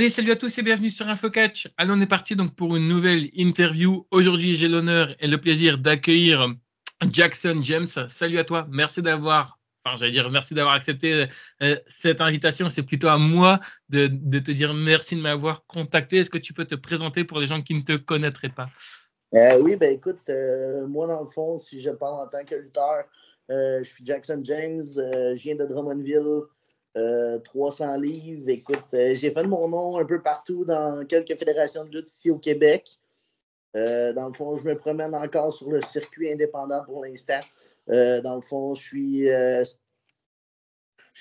Allez, salut à tous et bienvenue sur InfoCatch. Allez, on est parti donc pour une nouvelle interview. Aujourd'hui, j'ai l'honneur et le plaisir d'accueillir Jackson James. Salut à toi. Merci d'avoir accepté cette invitation. C'est plutôt à moi de te dire merci de m'avoir contacté. Est-ce que tu peux te présenter pour les gens qui ne te connaîtraient pas? Oui, ben écoute, moi dans le fond, si je parle en tant que lutteur, je suis Jackson James, je viens de Drummondville, 300 livres. Écoute, j'ai fait de mon nom un peu partout dans quelques fédérations de lutte ici au Québec. Dans le fond, je me promène encore sur le circuit indépendant pour l'instant. Dans le fond, je suis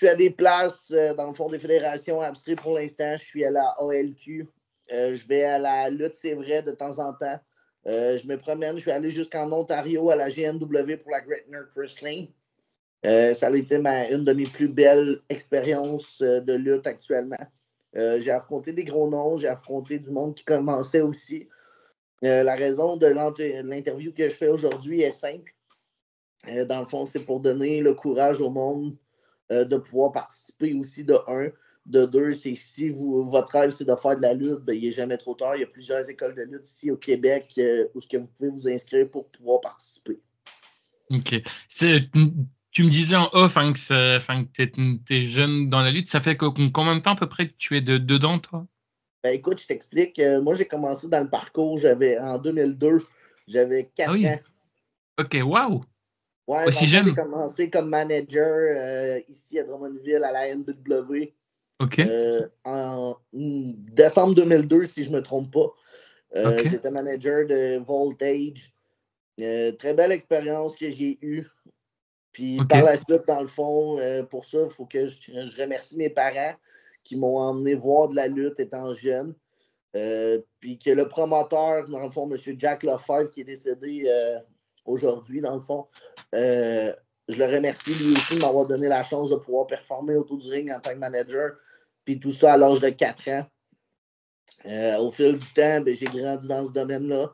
à des places, dans le fond, des fédérations abstraites pour l'instant. Je suis à la ALQ. Je vais à la lutte, c'est vrai, de temps en temps. Je me promène, je vais aller jusqu'en Ontario à la GNW pour la Great North Wrestling. Ça a été une de mes plus belles expériences de lutte actuellement. J'ai affronté des gros noms, j'ai affronté du monde qui commençait aussi. La raison de l'interview que je fais aujourd'hui est simple. Dans le fond, c'est pour donner le courage au monde de pouvoir participer aussi de un. De deux, c'est si votre rêve, c'est de faire de la lutte, ben, il n'est jamais trop tard. Il y a plusieurs écoles de lutte ici au Québec où vous pouvez vous inscrire pour pouvoir participer. Ok. Tu me disais en off que tu es jeune dans la lutte. Ça fait combien de temps à peu près que tu es dedans, toi? Ben, écoute, je t'explique. Moi, j'ai commencé dans le parcours. En 2002, j'avais 4 ans. Ok, waouh! Ouais, Aussi jeune? j'ai commencé comme manager ici à Drummondville à la NW. Ok. En décembre 2002, si je ne me trompe pas. Ok. J'étais manager de Voltage. Très belle expérience que j'ai eue. Puis par la suite, dans le fond, pour ça, il faut que je remercie mes parents qui m'ont emmené voir de la lutte étant jeune. Puis que le promoteur, dans le fond, M. Jack Lefebvre, qui est décédé aujourd'hui, dans le fond, je le remercie lui aussi de m'avoir donné la chance de pouvoir performer autour du ring en tant que manager. Puis tout ça à l'âge de 4 ans. Au fil du temps, ben, j'ai grandi dans ce domaine-là.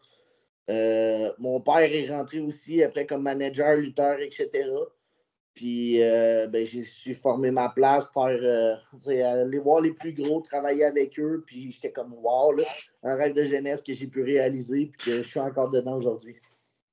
Mon père est rentré aussi après comme manager, lutteur, etc. Puis ben, j'ai su former ma place, aller voir les plus gros, travailler avec eux. Puis j'étais comme wow, là, un rêve de jeunesse que j'ai pu réaliser puis que je suis encore dedans aujourd'hui.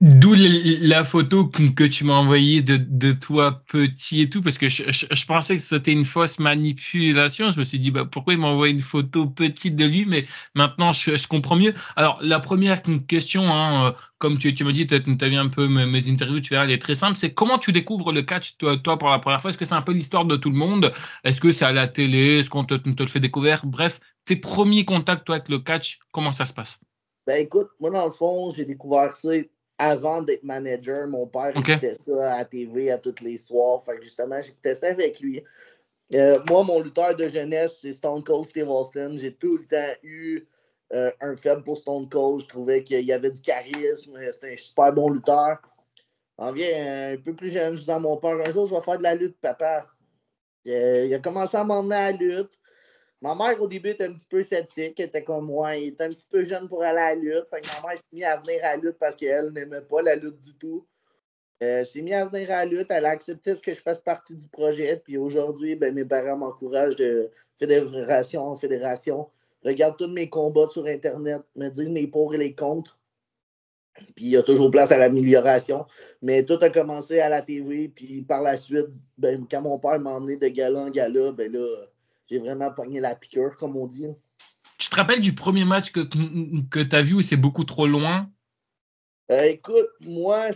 D'où la photo que tu m'as envoyée de toi petit et tout, parce que je pensais que c'était une fausse manipulation. Je me suis dit, bah, pourquoi il m'a envoyé une photo petite de lui, mais maintenant je comprends mieux. Alors, la première question, hein, comme tu m'as dit, tu as vu un peu mes interviews, tu verras, elle est très simple. C'est comment tu découvres le catch, toi pour la première fois? Est-ce que c'est un peu l'histoire de tout le monde? Est-ce que c'est à la télé? Est-ce qu'on te le fait découvrir? Bref, tes premiers contacts, toi, avec le catch, comment ça se passe? Ben écoute, moi dans le fond, j'ai découvert ça avant d'être manager. Mon père écoutait ça à la TV à tous les soirs. Fait que justement, j'écoutais ça avec lui. Moi, mon lutteur de jeunesse, c'est Stone Cold Steve Austin. J'ai tout le temps eu un faible pour Stone Cold. Je trouvais qu'il avait du charisme. C'était un super bon lutteur. En vient un peu plus jeune, je disais à mon père, un jour, je vais faire de la lutte, papa. Il a commencé à m'emmener à la lutte. Ma mère, au début, était un petit peu sceptique. Elle était comme moi. Il était un petit peu jeune pour aller à la lutte. Fait que ma mère s'est mise à venir à la lutte parce qu'elle n'aimait pas la lutte du tout. S'est mise à venir à la lutte. Elle a accepté ce que je fasse partie du projet. Puis aujourd'hui, ben, mes parents m'encouragent de fédération en fédération. Regardent tous mes combats sur Internet, me disent mes pour et les contre. Puis il y a toujours place à l'amélioration. Mais tout a commencé à la TV. Puis par la suite, ben, quand mon père m'a emmené de gala en gala, ben là, j'ai vraiment pogné la piqûre, comme on dit. Tu te rappelles du premier match que tu as vu où c'est beaucoup trop loin? Écoute, moi,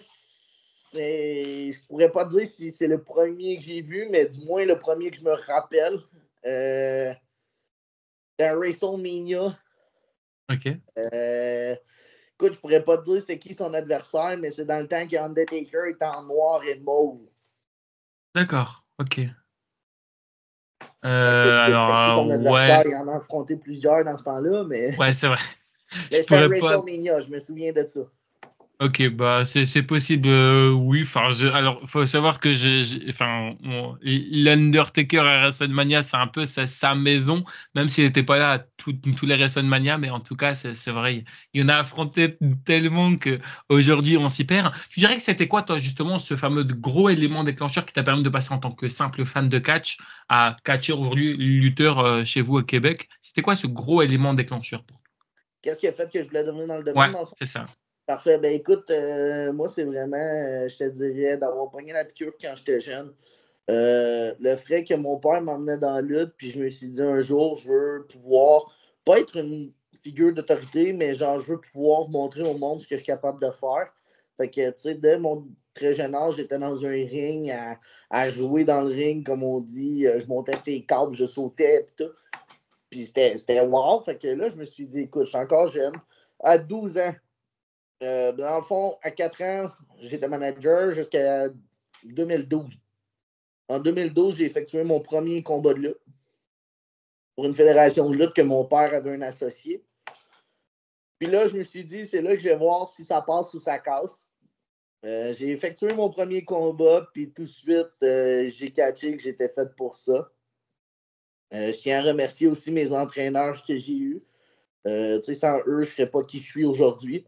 je pourrais pas dire si c'est le premier que j'ai vu, mais du moins le premier que je me rappelle. C'était WrestleMania. Ok. Écoute, je pourrais pas te dire c'est qui son adversaire, mais c'est dans le temps qu'Undertaker était en noir et mauve. D'accord, ok. Son adversaire, il en a affronté plusieurs dans ce temps-là, mais. Ouais, c'est vrai. Mais c'était WrestleMania, je me souviens de ça. Ok, bah c'est possible, oui. Alors, faut savoir que l'Undertaker à WrestleMania, c'est un peu sa maison, même s'il n'était pas là à tous les WrestleMania, mais en tout cas, c'est vrai, il y en a affronté tellement que aujourd'hui on s'y perd. Tu dirais que c'était quoi, toi, justement, ce fameux gros élément déclencheur qui t'a permis de passer en tant que simple fan de catch à catcher aujourd'hui lutteur chez vous au Québec? C'était quoi ce gros élément déclencheur pour toi? Qu'est-ce qui a fait que je voulais devenir dans le Ouais, domaine, dans le fond? c'est ça. Parfait. Ben écoute, moi, c'est vraiment, je te dirais, d'avoir pogné la piqûre quand j'étais jeune. Le fait que mon père m'emmenait dans la lutte, puis je me suis dit un jour, je veux pouvoir, pas être une figure d'autorité, mais genre, je veux pouvoir montrer au monde ce que je suis capable de faire. Fait que, tu sais, dès mon très jeune âge, j'étais dans un ring à jouer dans le ring, comme on dit. Je montais ses câbles, je sautais, puis tout. Puis c'était wow. Fait que là, je me suis dit, écoute, je suis encore jeune. À 12 ans, dans le fond, à 4 ans, j'étais manager jusqu'à 2012. En 2012, j'ai effectué mon premier combat de lutte pour une fédération de lutte que mon père avait un associé. Puis là, je me suis dit, c'est là que je vais voir si ça passe ou ça casse. J'ai effectué mon premier combat, puis tout de suite, j'ai catché que j'étais fait pour ça. Je tiens à remercier aussi mes entraîneurs que j'ai eus. Sans eux, je ne serais pas qui je suis aujourd'hui.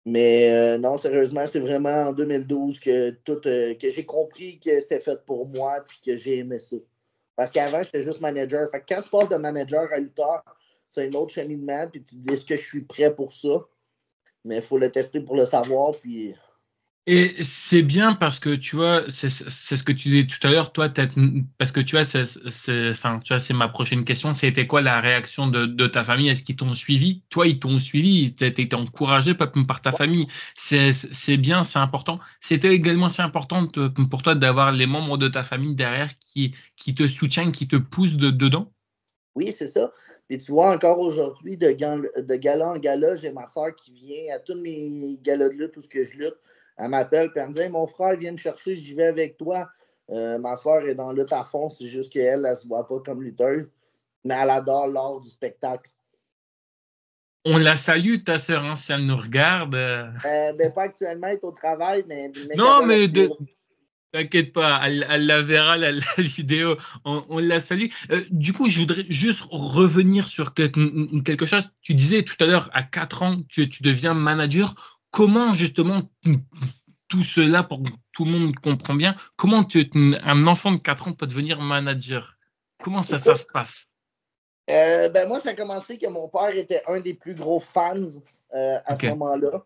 Mais non, sérieusement, c'est vraiment en 2012 que j'ai compris que c'était fait pour moi et que j'ai aimé ça. Parce qu'avant, j'étais juste manager. Fait que quand tu passes de manager à lutteur, c'est un autre cheminement, puis tu te dis est-ce que je suis prêt pour ça? Mais il faut le tester pour le savoir, puis Et c'est bien parce que tu vois, c'est ce que tu disais tout à l'heure, toi, parce que tu vois, enfin, tu vois, c'est ma prochaine question. C'était quoi la réaction de ta famille? Est-ce qu'ils t'ont suivi? Toi, ils t'ont suivi, tu as été encouragé par ta famille. C'est bien, c'est important. C'était également assez important pour toi d'avoir les membres de ta famille derrière qui te soutiennent, qui te poussent dedans. oui, c'est ça. Puis tu vois, encore aujourd'hui, de gala en gala, j'ai ma soeur qui vient à tous mes galas de lutte où que je lutte. Elle m'appelle, puis elle me dit hey, mon frère vient me chercher, j'y vais avec toi. Ma soeur est dans la lutte à fond, c'est juste qu'elle, elle ne se voit pas comme lutteuse, mais elle adore l'art du spectacle. On la salue, ta sœur, hein, si elle nous regarde. Ben, pas actuellement, elle est au travail, mais qu'elle Non, voit la mais vidéo. t'inquiète pas, elle la verra, la vidéo, on la salue. Du coup, je voudrais juste revenir sur quelque chose. Tu disais tout à l'heure, à 4 ans, tu deviens manager. Comment justement tout cela, pour que tout le monde comprend bien, comment un enfant de 4 ans peut devenir manager? Comment ça Écoute, se passe? ben moi, ça a commencé que mon père était un des plus gros fans à ce Ok, moment-là.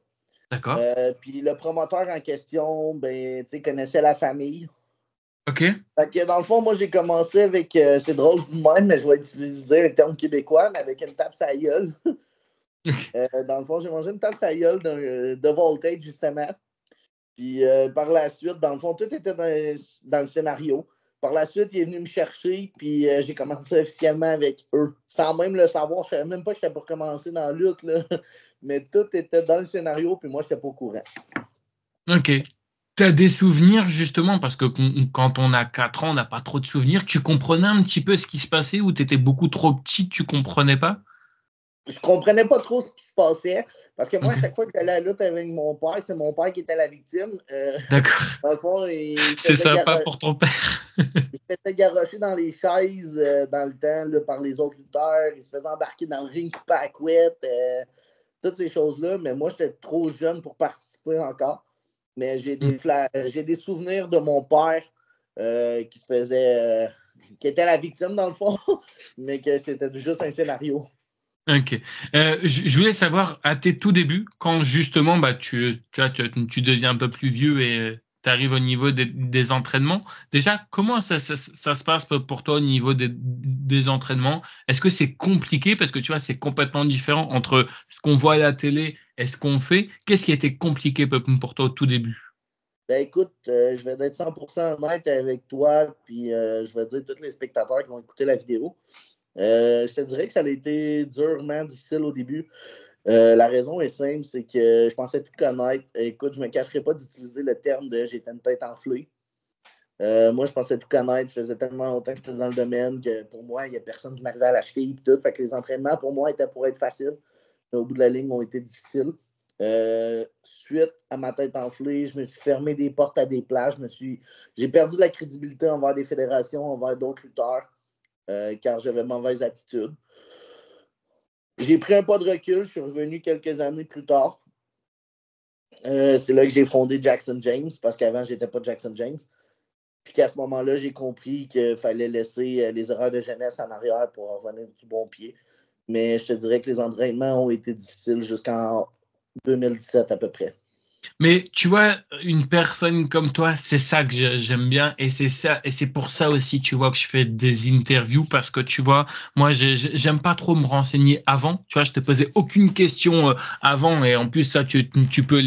d'accord. Puis le promoteur en question, ben, connaissait la famille. Ok. Fait que dans le fond, moi, j'ai commencé avec, c'est drôle du même, mais je vais utiliser le terme québécois, mais avec une tape sa gueule. Dans le fond, j'ai mangé une tape sa gueule de Voltage, justement. Puis par la suite, dans le fond, tout était dans le scénario. Par la suite, il est venu me chercher, puis j'ai commencé officiellement avec eux. Sans même le savoir, je ne savais même pas que j'étais pour commencer dans la lutte, là. Mais tout était dans le scénario, puis moi, je n'étais pas au courant. Ok. Tu as des souvenirs justement, parce que quand on a 4 ans, on n'a pas trop de souvenirs. Tu comprenais un petit peu ce qui se passait ou tu étais beaucoup trop petit, tu comprenais pas? Je comprenais pas trop ce qui se passait, parce que moi, à Ok. chaque fois que j'allais à la lutte avec mon père, c'est mon père qui était la victime. D'accord. Dans le fond, il se C'est faisait sympa pour ton père. il se faisait garrocher dans les chaises dans le temps là, par les autres lutteurs. Il se faisait embarquer dans le ring coupé à couette. Toutes ces choses-là. Mais moi, j'étais trop jeune pour participer encore. Mais j'ai des souvenirs de mon père qui se faisait. Qui était la victime dans le fond, mais que c'était juste un scénario. Ok. Je voulais savoir, à tes tout débuts, quand justement bah, tu deviens un peu plus vieux et tu arrives au niveau des entraînements, déjà, comment ça se passe pour toi au niveau des entraînements? Est-ce que c'est compliqué? Parce que tu vois, c'est complètement différent entre ce qu'on voit à la télé et ce qu'on fait. Qu'est-ce qui a été compliqué pour toi au tout début? Ben écoute, je vais être 100% honnête avec toi, puis je vais dire tous les spectateurs qui vont écouter la vidéo. Je te dirais que ça a été durement difficile au début. La raison est simple, c'est que je pensais tout connaître. Écoute, je ne me cacherai pas d'utiliser le terme de j'étais une tête enflée. Moi, je pensais tout connaître. Ça faisait tellement longtemps que j'étais dans le domaine que pour moi, il n'y a personne qui m'arrivait à la cheville et tout. Fait que les entraînements, pour moi, étaient pour être faciles. Mais au bout de la ligne, ont été difficiles. Suite à ma tête enflée, je me suis fermé des portes à des plages. J'ai perdu de la crédibilité envers des fédérations, envers d'autres lutteurs, car j'avais mauvaise attitude. J'ai pris un pas de recul. Je suis revenu quelques années plus tard. C'est là que j'ai fondé Jackson James, parce qu'avant, je n'étais pas Jackson James. Puis qu'à ce moment-là, j'ai compris qu'il fallait laisser les erreurs de jeunesse en arrière pour revenir du bon pied. Mais je te dirais que les entraînements ont été difficiles jusqu'en 2017 à peu près. Mais tu vois, une personne comme toi, c'est ça que j'aime bien et c'est ça et c'est pour ça aussi, tu vois, que je fais des interviews parce que tu vois, moi, j'aime pas trop me renseigner avant. Tu vois, je te posais aucune question avant et en plus ça, tu peux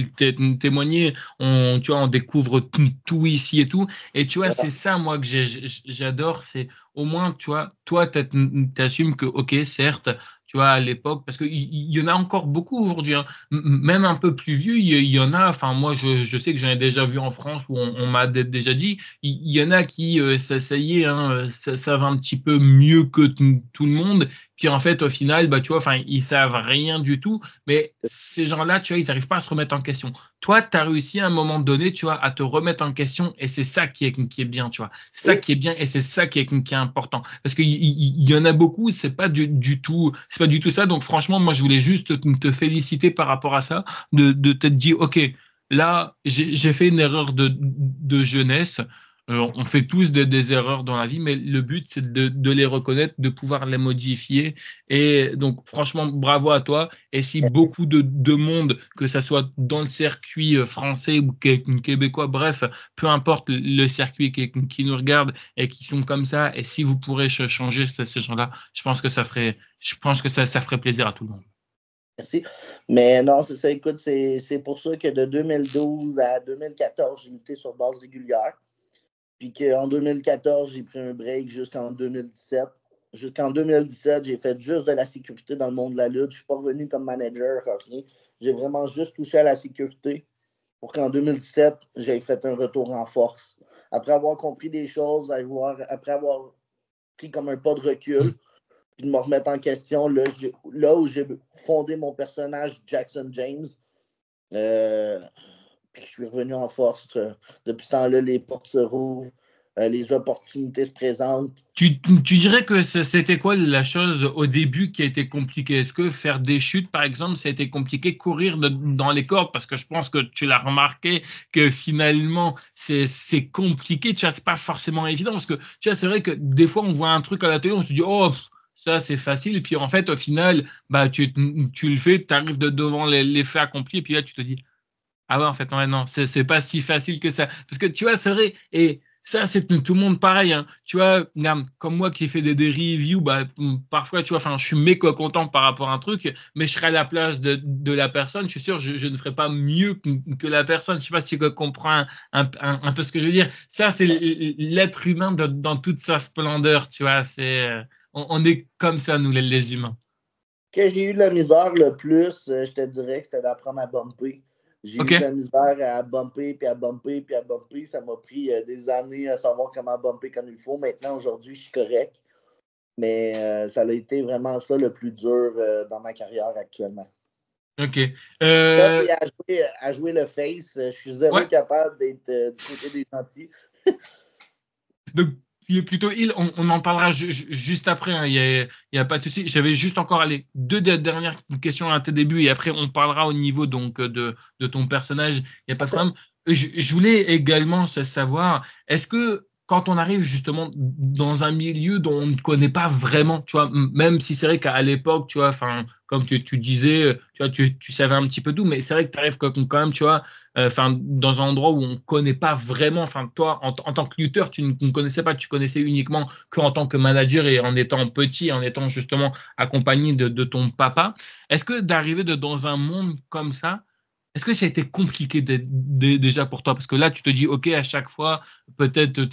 témoigner. Tu vois, on découvre tout ici et tout. Et tu vois, c'est ça moi que j'adore, c'est au moins, tu vois, toi, t'assumes que, ok, certes. Tu vois, à l'époque, parce qu'il y en a encore beaucoup aujourd'hui, hein, même un peu plus vieux, il y en a, enfin moi je sais que j'en ai déjà vu en France où on m'a déjà dit, il y en a qui, ça y est, hein, ça va un petit peu mieux que tout le monde, puis en fait au final, bah, tu vois, enfin ils savent rien du tout, mais ces gens-là, tu vois, ils n'arrivent pas à se remettre en question. Toi, tu as réussi à un moment donné, tu vois, à te remettre en question et c'est ça qui est bien, tu vois. C'est ça qui est bien et c'est ça qui est important. Parce qu'il y en a beaucoup, c'est pas du tout, c'est pas du tout ça. Donc franchement, moi, je voulais juste te féliciter par rapport à ça, de t'être dit, OK, là, j'ai fait une erreur de jeunesse. On fait tous des erreurs dans la vie, mais le but, c'est de les reconnaître, de pouvoir les modifier. Et donc, franchement, bravo à toi. Et si beaucoup de monde, que ce soit dans le circuit français ou québécois, bref, peu importe le circuit qui nous regarde et qui sont comme ça, et si vous pourrez changer ces gens-là, je pense que ça ferait plaisir à tout le monde. Merci. Mais non, c'est ça. Écoute, c'est pour ça que de 2012 à 2014, j'ai lutté sur base régulière. Puis qu'en 2014, j'ai pris un break jusqu'en 2017. Jusqu'en 2017, j'ai fait juste de la sécurité dans le monde de la lutte. Je ne suis pas revenu comme manager, rien. J'ai vraiment juste touché à la sécurité pour qu'en 2017, j'ai fait un retour en force. Après avoir compris des choses, après avoir pris comme un pas de recul, puis de me remettre en question, là où j'ai fondé mon personnage Jackson James, puis je suis revenu en force. Depuis ce temps-là, les portes se rouvrent, les opportunités se présentent. Tu dirais que c'était quoi la chose au début qui a été compliquée? Est-ce que faire des chutes, par exemple, ça a été compliqué? Courir dans les cordes, parce que je pense que tu l'as remarqué, que finalement, c'est compliqué. Tu vois, c'est pas forcément évident, parce que tu vois, c'est vrai que des fois, on voit un truc à la télé, on se dit, oh, ça, c'est facile. Et puis, en fait, au final, bah, tu le fais, tu arrives devant les faits accomplis, et puis là, tu te dis, ah ouais, en fait, non, ouais, non, c'est pas si facile que ça. Parce que tu vois, c'est vrai, et ça, c'est tout le monde pareil, hein. Tu vois, regarde, comme moi qui fais des reviews, bah, parfois, tu vois, enfin, je suis mécontent par rapport à un truc, mais je serai à la place de la personne. Je suis sûr, je ne ferai pas mieux que la personne. Je sais pas si tu comprends un peu ce que je veux dire. Ça, c'est l'être humain dans toute sa splendeur, tu vois. On est comme ça, nous, les humains. Que j'ai eu de la misère le plus, je te dirais que c'était d'apprendre à bumper. J'ai eu de OK? la misère à bumper, puis à bumper, puis à bumper. Ça m'a pris des années à savoir comment bumper comme il faut. Maintenant, aujourd'hui, je suis correct. Mais ça a été vraiment ça le plus dur dans ma carrière actuellement. OK. Et à jouer le face, je suis zéro Ouais. capable d'être du côté des gentils. Donc, il est plutôt il. On en parlera juste après. Hein. Il y a pas de souci. J'avais juste encore allez, deux dernières questions à tes débuts et après on parlera au niveau donc de ton personnage. Il n'y a pas de problème. Je voulais également savoir, est-ce que quand on arrive justement dans un milieu dont on ne connaît pas vraiment, tu vois, même si c'est vrai qu'à l'époque, tu vois, enfin, comme tu disais, tu vois, tu savais un petit peu tout, mais c'est vrai que tu arrives quand même, tu vois, enfin, dans un endroit où on ne connaît pas vraiment, enfin, toi, en tant que lutteur, tu ne connaissais pas, tu connaissais uniquement qu'en tant que manager et en étant petit, en étant justement accompagné de ton papa. Est-ce que d'arriver dans un monde comme ça, est-ce que ça a été compliqué déjà pour toi? Parce que là, tu te dis, OK, à chaque fois, peut-être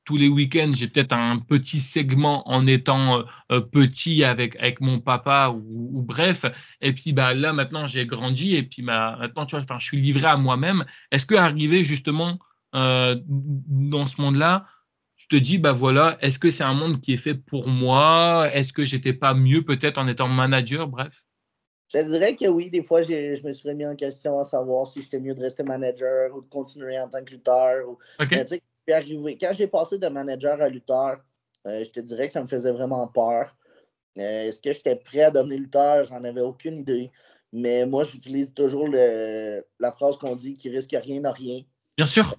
tous les week-ends, j'ai peut-être un petit segment en étant petit avec mon papa ou bref. Et puis bah, là, maintenant, j'ai grandi et puis bah, maintenant, tu vois, enfin, je suis livré à moi-même. Est-ce que arriver justement dans ce monde-là, tu te dis, bah voilà, est-ce que c'est un monde qui est fait pour moi? Est-ce que j'étais pas mieux peut-être en étant manager? Bref. Je te dirais que oui, des fois, je me suis remis en question à savoir si j'étais mieux de rester manager ou de continuer en tant que lutteur. Mais OK? tu sais, quand j'ai passé de manager à lutteur, je te dirais que ça me faisait vraiment peur. Est-ce que j'étais prêt à devenir lutteur? J'en avais aucune idée. Mais moi, j'utilise toujours la phrase qu'on dit qui risque rien n'a rien. Bien sûr.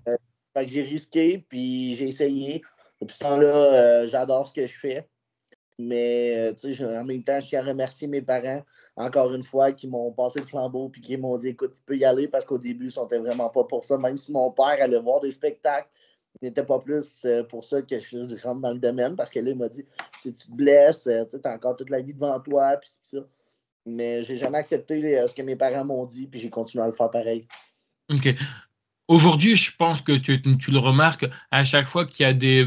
Fait que j'ai risqué, puis j'ai essayé. Depuis ce temps-là, j'adore ce que je fais. Mais en même temps, je tiens à remercier mes parents, encore une fois, qui m'ont passé le flambeau et qui m'ont dit écoute, tu peux y aller parce qu'au début, ils n'étaient vraiment pas pour ça. Même si mon père allait voir des spectacles, il n'était pas plus pour ça que je rentre dans le domaine parce que là, il m'a dit si tu te blesses, tu as encore toute la vie devant toi. Puis ça. Mais j'ai jamais accepté ce que mes parents m'ont dit, puis j'ai continué à le faire pareil. OK. Aujourd'hui, je pense que tu le remarques, à chaque fois qu'il y a des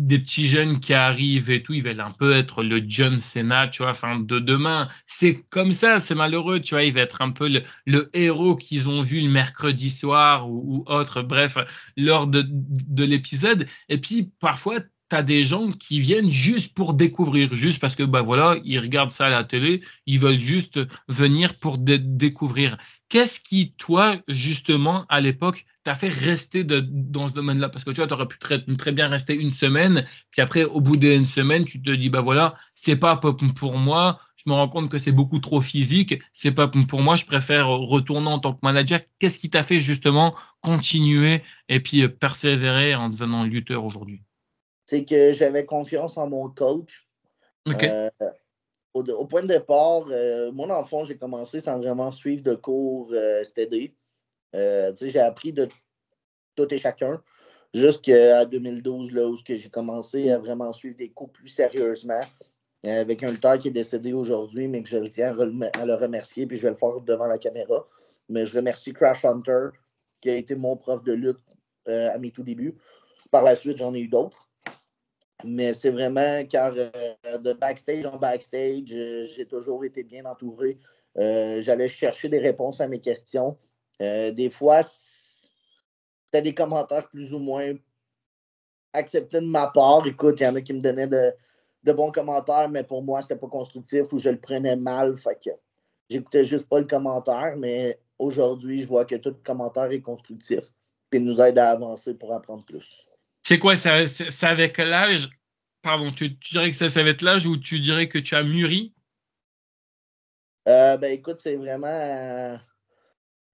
petits jeunes qui arrivent et tout, ils veulent un peu être le John Cena, tu vois, enfin, de demain. C'est comme ça, c'est malheureux, tu vois, il va être un peu le héros qu'ils ont vu le mercredi soir ou autre, bref, lors de l'épisode. Et puis, parfois, tu as des gens qui viennent juste pour découvrir, juste parce que, bah voilà, ils regardent ça à la télé, ils veulent juste venir pour découvrir. Qu'est-ce qui, toi, justement, à l'époque, t'a fait rester dans ce domaine-là? Parce que tu vois, tu aurais pu très bien rester une semaine, puis après, au bout d'une semaine, tu te dis, bah voilà, c'est pas pour moi, je me rends compte que c'est beaucoup trop physique, c'est pas pour moi, je préfère retourner en tant que manager. Qu'est-ce qui t'a fait justement continuer et puis persévérer en devenant lutteur aujourd'hui? C'est que j'avais confiance en mon coach. OK. Au point de départ, moi, dans le fond, j'ai commencé sans vraiment suivre de cours STD. J'ai appris de tout et chacun jusqu'à 2012, là, où j'ai commencé à vraiment suivre des cours plus sérieusement avec un lutteur qui est décédé aujourd'hui, mais que je tiens à le remercier, puis je vais le faire devant la caméra. Mais je remercie Crash Hunter, qui a été mon prof de lutte à mes tout débuts. Par la suite, j'en ai eu d'autres. Mais c'est vraiment car de backstage en backstage, j'ai toujours été bien entouré. J'allais chercher des réponses à mes questions. Des fois, c'était des commentaires plus ou moins acceptés de ma part. Écoute, il y en a qui me donnaient de bons commentaires, mais pour moi, c'était pas constructif ou je le prenais mal. Fait que j'écoutais juste pas le commentaire, mais aujourd'hui, je vois que tout commentaire est constructif et nous aide à avancer pour apprendre plus. C'est quoi, c'est avec l'âge? Pardon, tu dirais que c'est avec l'âge ou tu dirais que tu as mûri? Ben écoute, c'est vraiment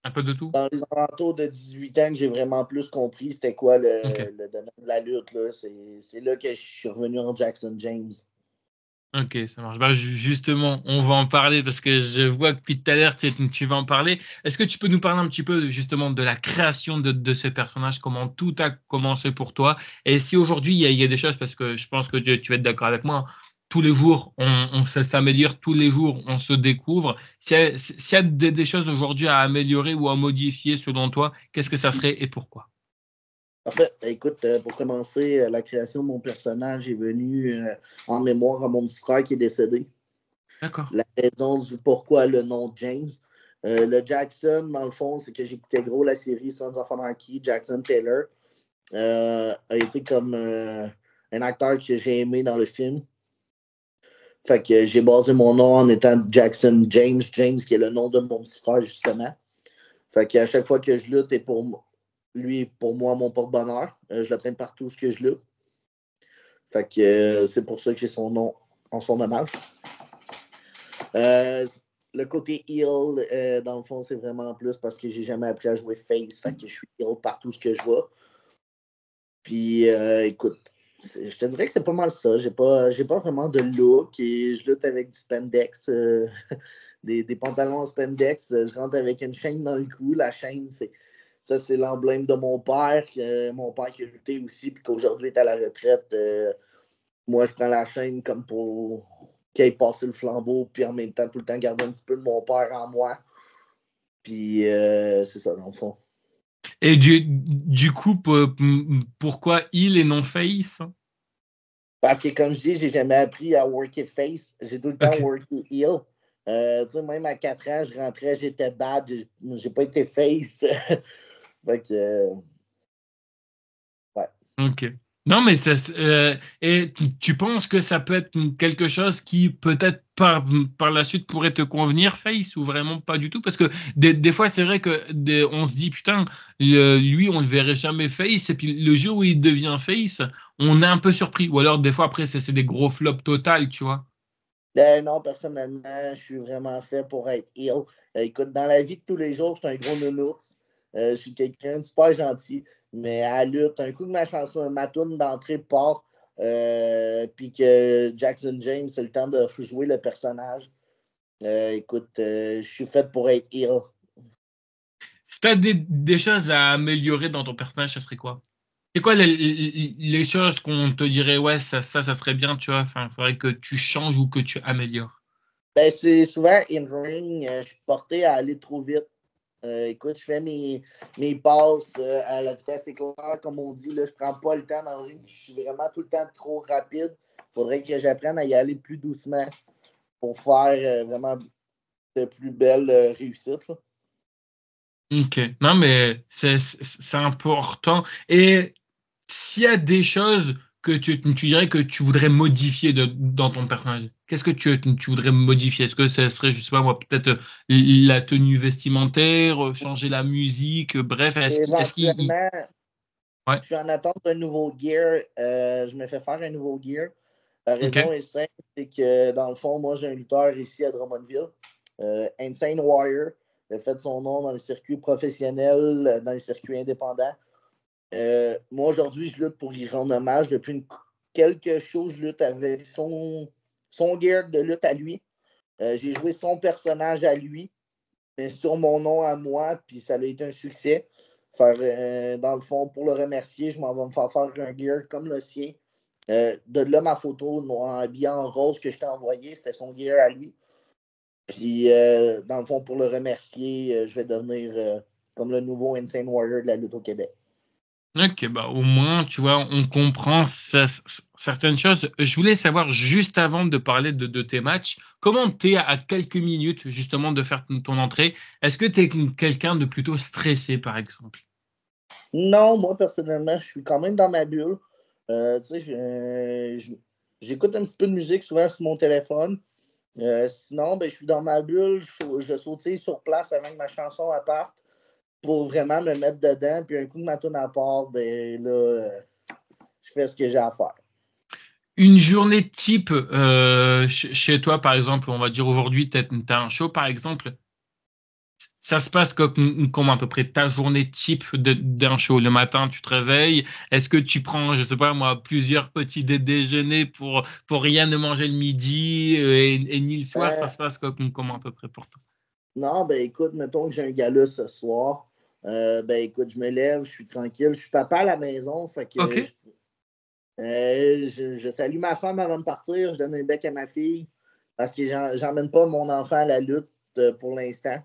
Un peu de tout? dans les alentours de 18 ans que j'ai vraiment plus compris c'était quoi OK. le domaine de la lutte. Là. C'est là que je suis revenu en Jackson James. OK, ça marche. Bah, justement, on va en parler parce que je vois que depuis tout à l'heure, tu vas en parler. Est-ce que tu peux nous parler un petit peu justement de la création de ce personnage, comment tout a commencé pour toi? Et si aujourd'hui, il y a des choses, parce que je pense que tu vas être d'accord avec moi, tous les jours, on s'améliore, tous les jours, on se découvre. S'il y a des choses aujourd'hui à améliorer ou à modifier selon toi, qu'est-ce que ça serait et pourquoi? En fait, écoute, pour commencer, la création de mon personnage est venue en mémoire à mon petit frère qui est décédé. D'accord. La raison du pourquoi le nom James. Le Jackson, dans le fond, c'est que j'écoutais gros la série Sons of Anarchy. Jackson Taylor a été comme un acteur que j'ai aimé dans le film. Fait que j'ai basé mon nom en étant Jackson James, James qui est le nom de mon petit frère, justement. Fait qu'à chaque fois que je lutte, et pour lui, pour moi, mon porte-bonheur, je le traîne partout ce que je lutte. Fait que c'est pour ça que j'ai son nom en son hommage. Le côté heel, dans le fond, c'est vraiment plus parce que j'ai jamais appris à jouer face. Fait que je suis heel partout ce que je vois. Puis, écoute, je te dirais que c'est pas mal ça. J'ai pas vraiment de look et je lutte avec du spandex, des pantalons en spandex. Je rentre avec une chaîne dans le cou. La chaîne, c'est l'emblème de mon père qui a lutté aussi, puis qu'aujourd'hui est à la retraite. Moi, je prends la chaîne comme pour qu'il ait passé le flambeau, puis en même temps, tout le temps, garder un petit peu de mon père en moi. Puis, c'est ça, dans le fond. Et du coup, pourquoi il et non Face? Parce que, comme je dis, j'ai jamais appris à worker face. J'ai tout le temps OK. worké heel. Même à 4 ans, je rentrais, j'étais bad. J'ai pas été face. Fait que, ouais. OK. Non, mais et tu penses que ça peut être quelque chose qui peut-être par la suite pourrait te convenir, Face, ou vraiment pas du tout? Parce que des fois, c'est vrai que on se dit, putain, lui, on ne le verrait jamais Face, et puis le jour où il devient Face, on est un peu surpris. Ou alors, des fois, après, c'est des gros flops total, tu vois. Non, personnellement, je suis vraiment fait pour être heel. Écoute, dans la vie de tous les jours, je suis un gros nounours. Je suis quelqu'un de super gentil. Mais à la lutte, un coup que ma chanson, ma tourne d'entrée part, puis que Jackson James, c'est le temps de jouer le personnage. Écoute, je suis fait pour être heel. Si tu as des choses à améliorer dans ton personnage, ça serait quoi? C'est quoi les choses qu'on te dirait, ouais, ça serait bien, tu vois, enfin, il faudrait que tu changes ou que tu améliores? Ben, c'est souvent in-ring, je suis porté à aller trop vite. Écoute, je fais mes passes à la vitesse éclair, comme on dit. Là, je prends pas le temps dans le ring. Je suis vraiment tout le temps trop rapide. Il faudrait que j'apprenne à y aller plus doucement pour faire vraiment de plus belles réussites. Là. Ok, non, mais c'est important. Et s'il y a des choses que tu dirais que tu voudrais modifier dans ton personnage, qu'est-ce que tu voudrais modifier? Est-ce que ce serait, je sais pas moi, peut-être la tenue vestimentaire, changer la musique, bref, est-ce qu'il... Éventuellement, Ouais, je suis en attente d'un nouveau gear. Je me fais faire un nouveau gear. La raison ok, est simple, c'est que dans le fond, moi, j'ai un lutteur ici à Drummondville, Insane Warrior. Il a fait son nom dans les circuits professionnels, dans les circuits indépendants. Moi, aujourd'hui, je lutte pour y rendre hommage. Depuis quelque chose, je lutte avec son gear de lutte à lui. J'ai joué son personnage à lui, mais sur mon nom à moi, puis ça a été un succès. Dans le fond, pour le remercier, je m'en vais me faire un gear comme le sien. De là, ma photo habillée en rose que je t'ai envoyée, c'était son gear à lui. Puis, dans le fond, pour le remercier, je vais devenir comme le nouveau Insane Warrior de la lutte au Québec. ok, bah au moins, tu vois, on comprend certaines choses. Je voulais savoir, juste avant de parler de tes matchs, comment tu es à quelques minutes justement de faire ton entrée? Est-ce que tu es quelqu'un de plutôt stressé, par exemple? Non, moi, personnellement, je suis quand même dans ma bulle. Tu sais, j'écoute un petit peu de musique souvent sur mon téléphone. Sinon, ben, je suis dans ma bulle. Je sautille sur place avant que ma chanson parte pour vraiment me mettre dedans. Puis un coup que ma tune à part, ben là, je fais ce que j'ai à faire. Une journée type chez toi, par exemple, on va dire aujourd'hui, tu as un show, par exemple. Ça se passe comme à peu près ta journée type d'un show. Le matin, tu te réveilles. Est-ce que tu prends, je sais pas moi, plusieurs petits déjeuners pour rien ne manger le midi et ni le soir? Ça Euh, se passe comme à peu près pour toi? non, ben écoute, mettons que j'ai un gala ce soir. Ben écoute, je me lève, je suis tranquille. Je suis papa à la maison, fait que OK. je salue ma femme avant de partir. Je donne un bec à ma fille parce que j'emmène pas mon enfant à la lutte pour l'instant.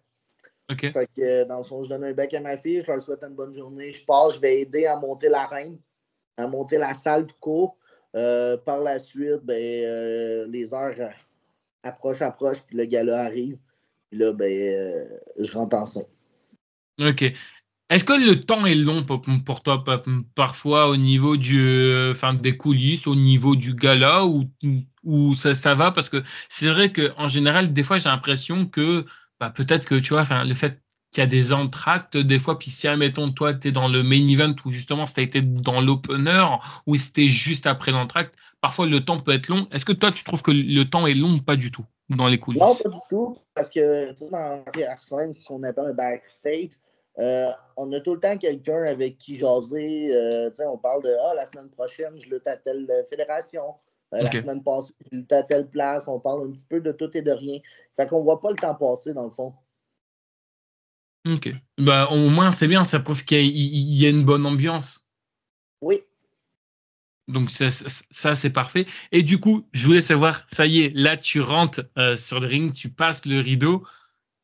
OK. Fait que dans le fond, je donne un bec à ma fille, je leur souhaite une bonne journée. Je pars, je vais aider à monter l'arène, à monter la salle tout court. Par la suite, ben, les heures approchent, puis le gala arrive. Puis là, ben, je rentre en scène. OK. Est-ce que le temps est long pour toi, parfois au niveau enfin, des coulisses, au niveau du gala, ou ça va? Parce que c'est vrai qu'en général, des fois, j'ai l'impression que bah, peut-être que tu vois, enfin, le fait qu'il y a des entractes, des fois, puis si, admettons, toi, tu es dans le main event ou justement, si tu as été dans l'opener ou si c'était juste après l'entracte, parfois le temps peut être long. Est-ce que toi, tu trouves que le temps est long ou pas du tout dans les Non, coulisses? pas du tout, parce que tu sais, dans l'arrière-scène, ce qu'on appelle un backstage, on a tout le temps quelqu'un avec qui jaser. On parle de la semaine prochaine, je lutte à telle fédération. La OK. semaine passée, je lutte à telle place. On parle un petit peu de tout et de rien. Fait qu'on voit pas le temps passer, dans le fond. OK. Bah, au moins, c'est bien, ça prouve qu'il y a une bonne ambiance. Oui. Donc ça, c'est parfait. Et du coup, je voulais savoir, ça y est, là tu rentres sur le ring, tu passes le rideau.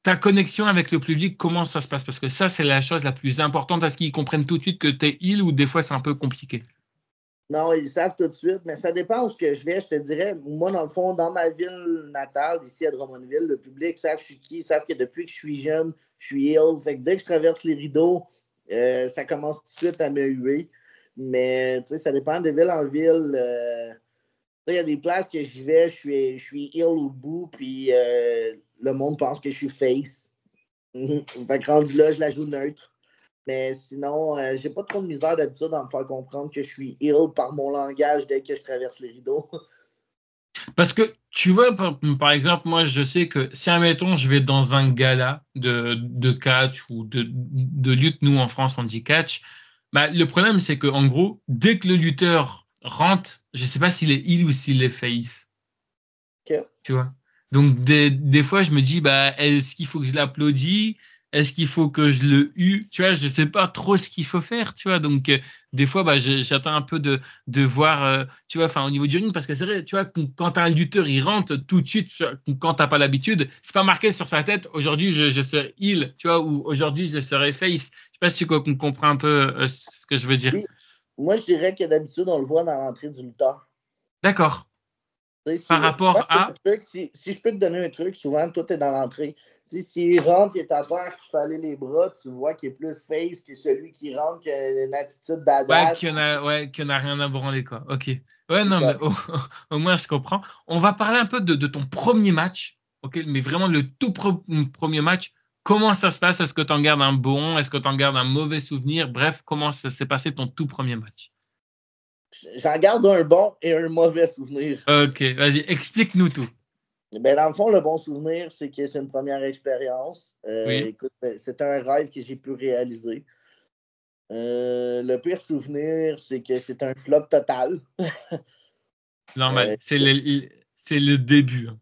Ta connexion avec le public, comment ça se passe? Parce que ça, c'est la chose la plus importante. Est-ce qu'ils comprennent tout de suite que tu es heal ou des fois c'est un peu compliqué? Non, ils savent tout de suite, mais ça dépend où ce que je vais. Je te dirais, moi, dans le fond, dans ma ville natale, ici à Drummondville, le public savent je suis qui, ils savent que depuis que je suis jeune, je suis ill. Fait que dès que je traverse les rideaux, ça commence tout de suite à me huer. Mais, tu sais, ça dépend de ville en ville. Il y a des places que j'y vais, je suis ill au bout, puis le monde pense que je suis face. Fait que rendu là, je la joue neutre. Mais sinon, j'ai pas trop de misère d'habitude à me faire comprendre que je suis ill par mon langage dès que je traverse les rideaux. Parce que tu vois, par exemple, moi je sais que si, admettons, je vais dans un gala de catch ou de lutte, nous en France on dit catch, bah, le problème c'est que en gros, dès que le lutteur rentre, je sais pas s'il est heel ou s'il est face. OK. Tu vois. Donc, des fois, je me dis, bah, est-ce qu'il faut que je l'applaudisse? Est-ce qu'il faut que je le hue? Tu vois, je sais pas trop ce qu'il faut faire, tu vois. Donc, des fois, bah, j'attends un peu de voir, tu vois, enfin, au niveau du ring, parce que c'est vrai, tu vois, quand un lutteur, il rentre tout de suite, quand t'as pas l'habitude, c'est pas marqué sur sa tête, aujourd'hui, je serai heel, tu vois, ou aujourd'hui, je serai face. Je sais pas si tu comprends un peu ce que je veux dire. Oui. Moi, je dirais que d'habitude, on le voit dans l'entrée du lutteur. D'accord. Par Souvent, rapport le à. truc, si je peux te donner un truc, souvent, tout est dans l'entrée. S'il rentre, il est à terre, qu'il fallait les bras, tu vois qu'il est plus face que celui qui rentre, qui a une attitude badass. Ouais, qu'il y en a rien à branler, quoi. Ok. Ouais, C'est non, mais ça. au moins, je comprends. On va parler un peu de ton premier match, ok, mais vraiment le tout premier match. Comment ça se passe? Est-ce que tu en gardes un bon? Est-ce que tu en gardes un mauvais souvenir? Bref, comment ça s'est passé ton tout premier match? J'en garde un bon et un mauvais souvenir. Ok, vas-y, explique-nous tout. Ben, dans le fond, le bon souvenir, c'est que c'est une première expérience. Oui, Écoute, c'est un rêve que j'ai pu réaliser. Le pire souvenir, c'est que c'est un flop total. normal. Euh, C'est le début, hein.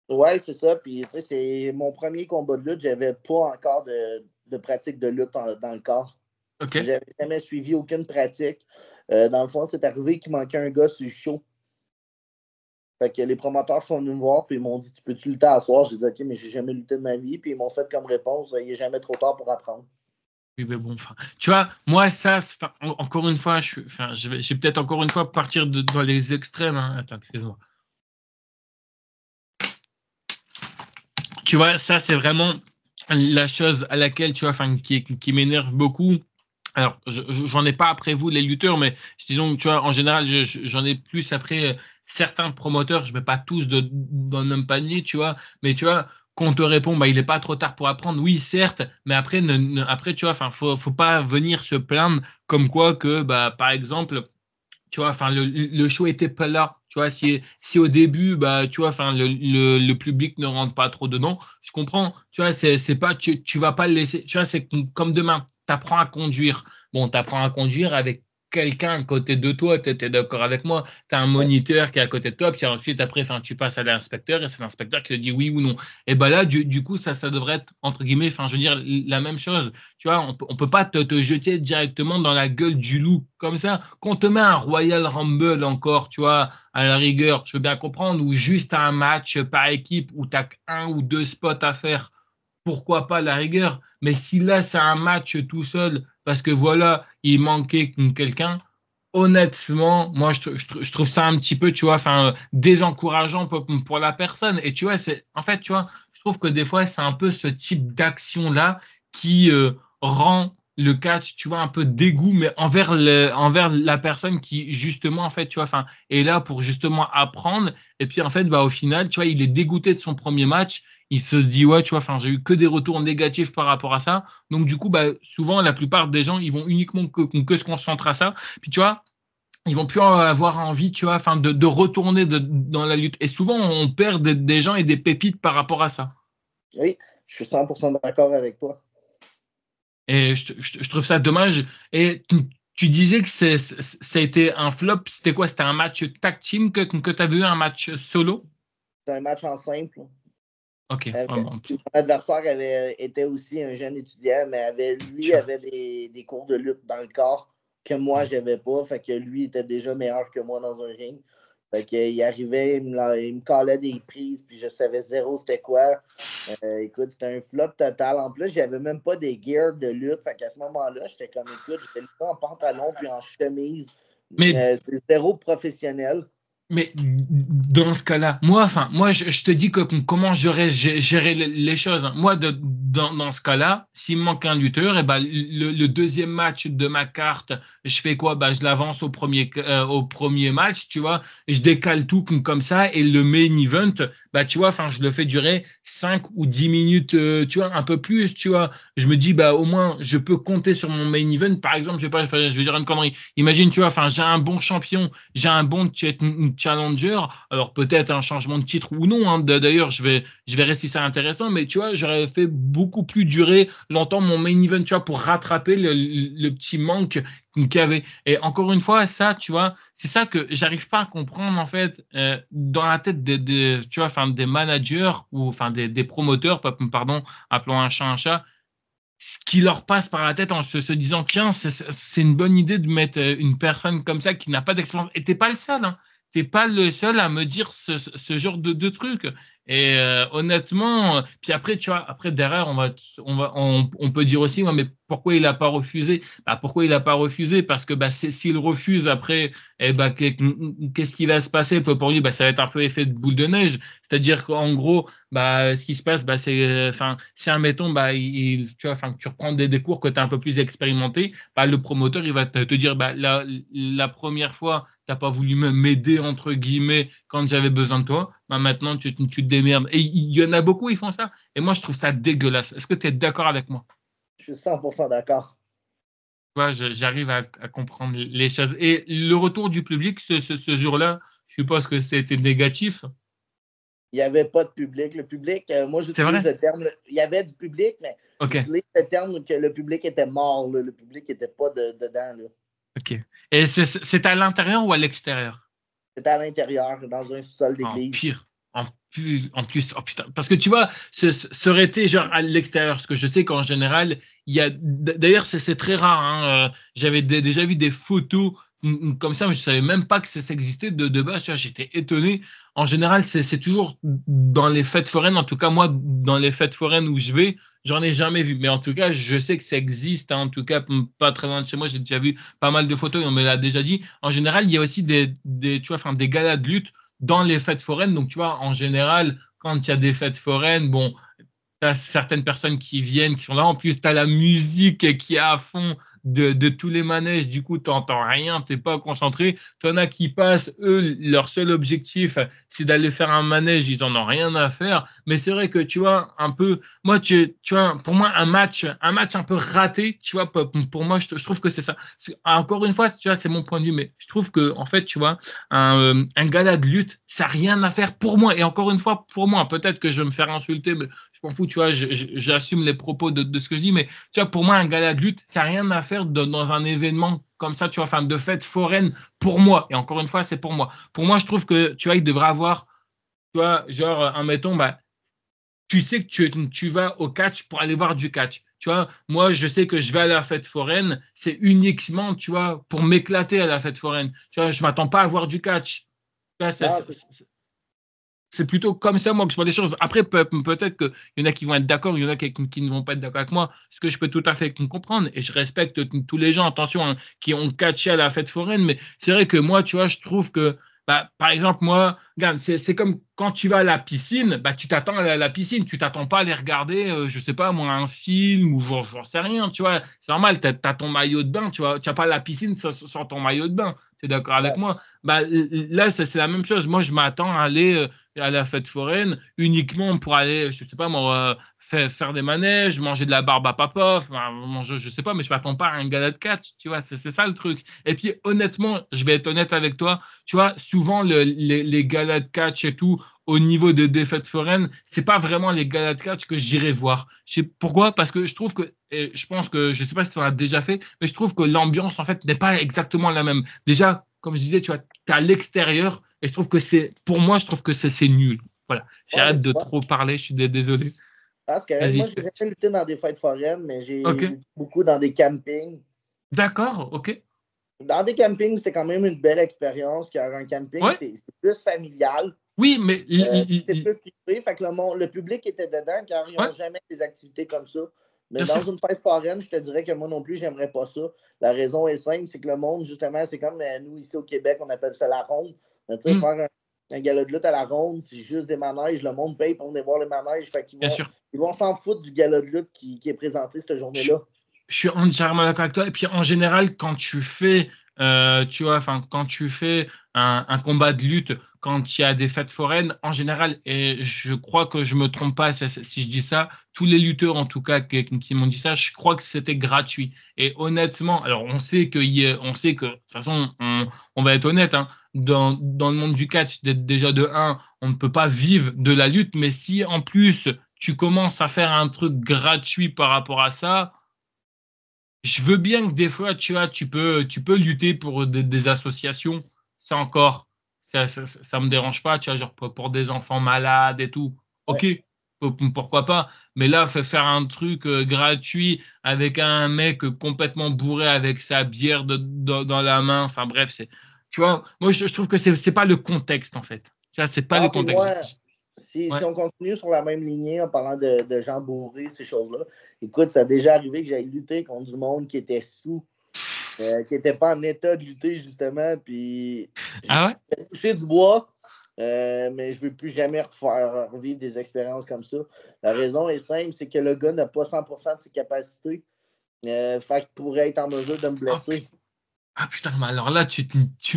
ouais, c'est ça. Puis, tu sais, c'est mon premier combat de lutte. J'avais pas encore de pratique de lutte dans le corps. Ok. J'avais jamais suivi aucune pratique. Dans le fond, c'est arrivé qu'il manquait un gars sur le show. Fait que les promoteurs sont venus me voir puis ils m'ont dit tu peux-tu lutter à soir? J'ai dit OK, mais j'ai jamais lutté de ma vie. Puis ils m'ont fait comme réponse il n'est jamais trop tard pour apprendre. Oui, mais bon, enfin, tu vois, moi, ça, encore une fois, je vais peut-être encore une fois partir dans les extrêmes, hein. Attends, excuse-moi. Tu vois, ça, c'est vraiment la chose à laquelle, tu vois, enfin, qui m'énerve beaucoup. Alors, j'en ai pas après vous, les lutteurs, mais disons, tu vois, en général, j'en ai plus après certains promoteurs. Je mets pas tous dans le même panier, tu vois, mais tu vois, qu'on te répond, bah, il est pas trop tard pour apprendre. Oui, certes, mais après, après, tu vois, enfin, faut pas venir se plaindre comme quoi que, bah, par exemple, tu vois, enfin, le show était pas là. Tu vois, si au début, bah, tu vois, enfin, le public ne rentre pas trop dedans, je comprends. Tu vois, c'est pas, tu vas pas le laisser. Tu vois, c'est comme demain, tu apprends à conduire. Bon, tu apprends à conduire avec quelqu'un à côté de toi, tu es d'accord avec moi, tu as un Ouais. moniteur qui est à côté de toi, puis ensuite, après, enfin, tu passes à l'inspecteur et c'est l'inspecteur qui te dit oui ou non. Et ben là, du coup, ça devrait être, entre guillemets, enfin, je veux dire, la même chose. Tu vois, on peut pas te jeter directement dans la gueule du loup comme ça. Qu'on te met un Royal Rumble encore, tu vois, à la rigueur, je veux bien comprendre, ou juste un match par équipe où tu as un ou deux spots à faire, pourquoi pas la rigueur. Mais si là, c'est un match tout seul, parce que voilà, il manquait quelqu'un, honnêtement, moi, je trouve ça un petit peu, tu vois, enfin, désencourageant pour la personne. Et tu vois, en fait, tu vois, je trouve que des fois, c'est un peu ce type d'action-là qui rend le catch, tu vois, un peu dégoût, mais envers la personne qui, justement, en fait, tu vois, enfin, est là pour justement apprendre. Et puis, en fait, bah, au final, tu vois, il est dégoûté de son premier match. Il se dit, ouais, tu vois, enfin, j'ai eu que des retours négatifs par rapport à ça. Donc, du coup, bah, souvent, la plupart des gens, ils vont uniquement que se concentrer à ça. Puis, tu vois, ils vont plus avoir envie, tu vois, enfin, de retourner dans la lutte. Et souvent, on perd des gens et des pépites par rapport à ça. Oui, je suis 100% d'accord avec toi. Et je trouve ça dommage. Et tu disais que ça a été un flop. C'était quoi? C'était un match tag team que tu avais eu, un match solo? C'est un match en simple. Ok, Mon vraiment. adversaire était aussi un jeune étudiant, mais lui avait des cours de lutte dans le corps que moi, je n'avais pas. Fait que lui était déjà meilleur que moi dans un ring. Fait qu'il arrivait, il me calait des prises, puis je savais zéro c'était quoi. Écoute, c'était un flop total. En plus, j'avais même pas des gears de lutte. Fait qu'à ce moment-là, j'étais comme, écoute, je vais lutter en pantalon puis en chemise. Mais C'est zéro professionnel. Mais dans ce cas-là, moi, je te dis comment j'aurais géré les choses, hein. Moi, dans ce cas-là, s'il me manque un lutteur, et ben, le deuxième match de ma carte, je fais quoi? Ben, je l'avance au premier match, tu vois. Je décale tout comme ça. Et le main event, bah, tu vois, enfin, je le fais durer 5 ou 10 minutes, tu vois, un peu plus, tu vois. Je me dis, bah, au moins, je peux compter sur mon main event. Par exemple, je vais dire une connerie. Imagine, tu vois, enfin, j'ai un bon champion, j'ai un bon challenger, alors peut-être un changement de titre ou non, hein, d'ailleurs, je verrai si c'est intéressant, mais tu vois, j'aurais fait beaucoup plus durer longtemps mon main event, tu vois, pour rattraper le petit manque qu'il y avait. Et encore une fois, ça, tu vois, c'est ça que j'arrive pas à comprendre, en fait, dans la tête tu vois, enfin, des managers ou enfin, des promoteurs, pardon, appelons un chat, ce qui leur passe par la tête en se disant tiens, c'est une bonne idée de mettre une personne comme ça qui n'a pas d'expérience. Et t'es pas le seul, hein. T'es pas le seul à me dire ce genre de truc. Et honnêtement, puis après, tu vois, après derrière, on peut dire aussi, ouais, mais pourquoi il n'a pas refusé? Bah, pourquoi il n'a pas refusé? Parce que bah, s'il refuse après, eh bah, qu'est-ce qui va se passer pour lui? Bah, ça va être un peu effet de boule de neige. C'est-à-dire qu'en gros, bah, ce qui se passe, bah, c'est, enfin, si admettons, bah, tu vois, enfin, tu reprends des cours que tu es un peu plus expérimenté, bah, le promoteur, il va te dire, bah, la première fois, tu n'as pas voulu m'aider, entre guillemets, quand j'avais besoin de toi, bah, maintenant, tu te démerdes. Et il y en a beaucoup, ils font ça. Et moi, je trouve ça dégueulasse. Est-ce que tu es d'accord avec moi? Je suis 100% d'accord. Tu vois, j'arrive à comprendre les choses. Et le retour du public, ce jour-là, je suppose que c'était négatif. Il n'y avait pas de public. Le public, moi, C'est j'utilise vrai? le terme, il y avait du public, mais OK. j'utilise le terme que le public était mort. Là. Le public n'était pas dedans. Là. OK. Et c'est à l'intérieur ou à l'extérieur? C'était à l'intérieur, dans un sous-sol En d'église. pire. En plus, oh putain. Parce que tu vois, ça aurait été genre à l'extérieur. Parce que je sais qu'en général, il y a. D'ailleurs, c'est très rare. Hein, j'avais déjà vu des photos comme ça, mais je ne savais même pas que ça existait de base. Tu vois, j'étais étonné. En général, c'est toujours dans les fêtes foraines. En tout cas, moi, dans les fêtes foraines où je vais, j'en ai jamais vu. Mais en tout cas, je sais que ça existe. Hein, en tout cas, pas très loin de chez moi, j'ai déjà vu pas mal de photos et on me l'a déjà dit. En général, il y a aussi tu vois, enfin, des galas de lutte dans les fêtes foraines. Donc, tu vois, en général, quand il y a des fêtes foraines, bon, tu as certaines personnes qui viennent, qui sont là. En plus, tu as la musique qui est à fond de tous les manèges. Du coup, tu n'entends rien, tu n'es pas concentré. Tu en as qui passent, eux, leur seul objectif, c'est d'aller faire un manège. Ils n'en ont rien à faire. Mais c'est vrai que, tu vois, un peu, moi, tu vois, pour moi, un match un peu raté, tu vois, pour moi, je trouve que c'est ça. Encore une fois, tu vois, c'est mon point de vue, mais je trouve que, en fait, tu vois, un gala de lutte, ça n'a rien à faire pour moi. Et encore une fois, pour moi, peut-être que je vais me faire insulter, mais je m'en fous, tu vois, j'assume les propos de ce que je dis, mais tu vois, pour moi, un gala de lutte, ça n'a rien à faire dans un événement comme ça, tu vois, enfin, de fête foraine pour moi. Et encore une fois, c'est pour moi. Pour moi, je trouve que, tu vois, il devrait avoir, tu vois, genre, admettons, bah, tu sais que tu vas au catch pour aller voir du catch. Tu vois, moi, je sais que je vais à la fête foraine, c'est uniquement, tu vois, pour m'éclater à la fête foraine. Tu vois, je ne m'attends pas à voir du catch. Tu vois, Non, c'est plutôt comme ça, moi, que je vois les choses. Après, peut-être qu'il y en a qui vont être d'accord, il y en a qui ne vont pas être d'accord avec moi, ce que je peux tout à fait comprendre. Et je respecte tous les gens, attention, hein, qui ont catché à la fête foraine. Mais c'est vrai que moi, tu vois, je trouve que, bah, par exemple, moi, regarde, c'est comme quand tu vas à la piscine, bah, tu t'attends à la piscine, tu t'attends pas à aller regarder, je sais pas, moi, un film ou j'en sais rien, tu vois. C'est normal, tu as ton maillot de bain, tu vois. Tu n'as pas la piscine sans ton maillot de bain. Tu es d'accord avec moi? Bah, là, c'est la même chose. Moi, je m'attends à aller à la fête foraine uniquement pour aller, je sais pas moi, faire des manèges, manger de la barbe à papa, enfin, manger, je sais pas, mais je m'attends pas à un gala de catch, tu vois, c'est ça le truc. Et puis honnêtement, je vais être honnête avec toi, tu vois, souvent les galas de catch et tout, au niveau des fêtes foraines, c'est pas vraiment les galas de catch que j'irai voir. Je sais pourquoi? Parce que je trouve que, et je pense que, je sais pas si tu en as déjà fait, mais je trouve que l'ambiance en fait n'est pas exactement la même. Déjà, comme je disais, tu vois, tu à l'extérieur et je trouve que pour moi, je trouve que c'est nul. Voilà. J'ai ouais, mais hâte tu de vois, trop parler, je suis désolé. c'est correct. Vas-y. Moi, j'ai jamais lutté dans des fêtes foraines, mais j'ai Ok. lutté beaucoup dans des campings. D'accord, ok. Dans des campings, c'était quand même une belle expérience, car un camping, Ouais. c'est plus familial. Oui, mais C'est plus privé. Fait que le public était dedans car ils ouais, n'ont jamais des activités comme ça. Mais bien dans sûr. une fête foraine, je te dirais que moi non plus, j'aimerais pas ça. La raison est simple, c'est que le monde, justement, c'est comme nous ici au Québec, on appelle ça la ronde. Mais tu sais, Hmm, faire un gala de lutte à la ronde, c'est juste des manèges. Le monde paye pour venir voir les manèges. Fait qu'ils bien sûr. ils vont s'en foutre du gala de lutte qui est présenté cette Je, journée-là. je suis entièrement d'accord avec toi. Et puis en général, quand tu fais tu vois, enfin, quand tu fais un combat de lutte, quand il y a des fêtes foraines, en général, et je crois que je me trompe pas si je dis ça, tous les lutteurs en tout cas qui m'ont dit ça, je crois que c'était gratuit. Et honnêtement, alors on sait que de toute façon, on va être honnête, hein, dans le monde du catch, déjà de un, on ne peut pas vivre de la lutte, mais si en plus tu commences à faire un truc gratuit par rapport à ça, je veux bien que des fois, tu vois, tu peux lutter pour des associations. Ça encore, ça me dérange pas, tu vois, genre pour des enfants malades et tout. Ouais. Ok, pourquoi pas. Mais là, faire un truc gratuit avec un mec complètement bourré avec sa bière dans la main. Enfin bref, tu vois, moi je trouve que c'est pas le contexte en fait. Ça, c'est pas le Non, puis moi, contexte. si Ouais. on continue sur la même lignée en parlant de gens bourrés, ces choses-là, écoute, ça a déjà arrivé que j'aille lutter contre du monde qui était sous, qui n'était pas en état de lutter, justement, puis j'ai Ah ouais? touché du bois, mais je ne veux plus jamais revivre des expériences comme ça. La raison est simple, c'est que le gars n'a pas 100% de ses capacités, fait qu'il pourrait être en mesure de me Oh, blesser. ah putain, mais alors là, tu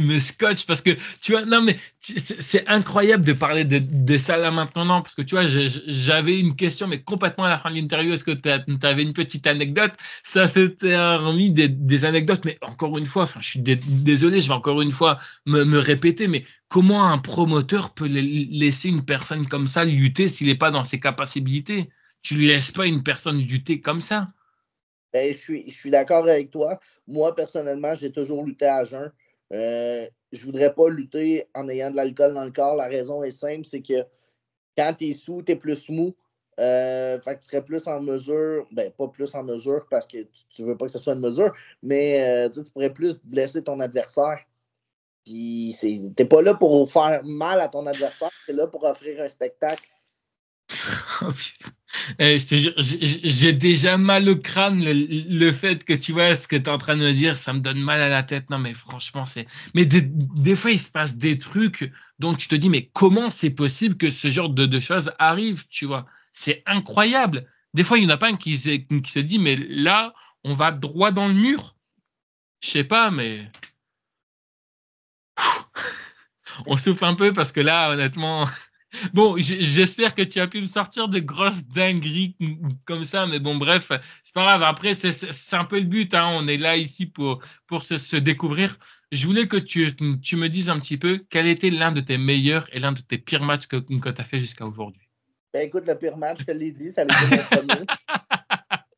me scotches parce que, tu vois, non, mais c'est incroyable de parler de ça là maintenant, parce que, tu vois, j'avais une question, mais complètement à la fin de l'interview, est-ce que tu avais une petite anecdote? Ça fait remis des anecdotes, mais encore une fois, enfin, je suis désolé, je vais encore une fois me répéter, mais comment un promoteur peut laisser une personne comme ça lutter s'il n'est pas dans ses capacités? Tu ne laisses pas une personne lutter comme ça. Ben, je suis d'accord avec toi. Moi, personnellement, j'ai toujours lutté à jeun. Je ne voudrais pas lutter en ayant de l'alcool dans le corps. La raison est simple, c'est que quand tu es sous, tu es plus mou. Fait que tu serais plus en mesure, ben pas plus en mesure parce que tu veux pas que ce soit une mesure, mais tu pourrais plus blesser ton adversaire. Puis t'es pas là pour faire mal à ton adversaire, tu es là pour offrir un spectacle. Oh, putain. Je te jure, j'ai déjà mal au crâne le fait que tu vois ce que tu es en train de me dire, ça me donne mal à la tête. Non, mais franchement, c'est. Mais des fois, il se passe des trucs dont tu te dis, mais comment c'est possible que ce genre de choses arrivent, tu vois? C'est incroyable. Des fois, il n'y en a pas un qui se dit, mais là, on va droit dans le mur. Je sais pas, mais on souffle un peu parce que là, honnêtement. Bon, j'espère que tu as pu me sortir de grosses dingueries comme ça, mais bon, bref, c'est pas grave. Après, c'est un peu le but, hein. On est là ici pour se découvrir. Je voulais que tu me dises un petit peu quel était l'un de tes meilleurs et l'un de tes pires matchs que tu as fait jusqu'à aujourd'hui. Ben écoute, le pire match, je te l'ai dit, ça a été mon premier.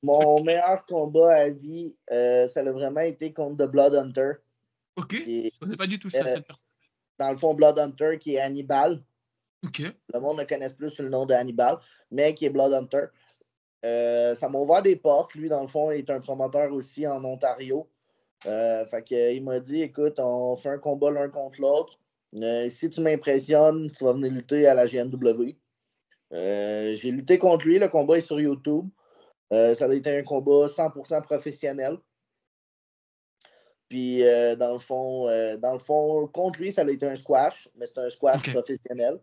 Mon meilleur combat à vie, ça a vraiment été contre The Blood Hunter. Ok, je Qui ne connais pas du tout ça, est, cette personne. dans le fond, Blood Hunter, qui est Hannibal. Ok, Le monde le connaît plus sous le nom de Hannibal, mais qui est Blood Hunter. Ça m'a ouvert des portes. Lui, dans le fond, est un promoteur aussi en Ontario. Fait que, il m'a dit, écoute, on fait un combat l'un contre l'autre. Si tu m'impressionnes, tu vas venir lutter à la GNW. J'ai lutté contre lui. Le combat est sur YouTube. Ça a été un combat 100% professionnel. Puis, dans le fond, contre lui, ça a été un squash, mais c'est un squash ok. professionnel.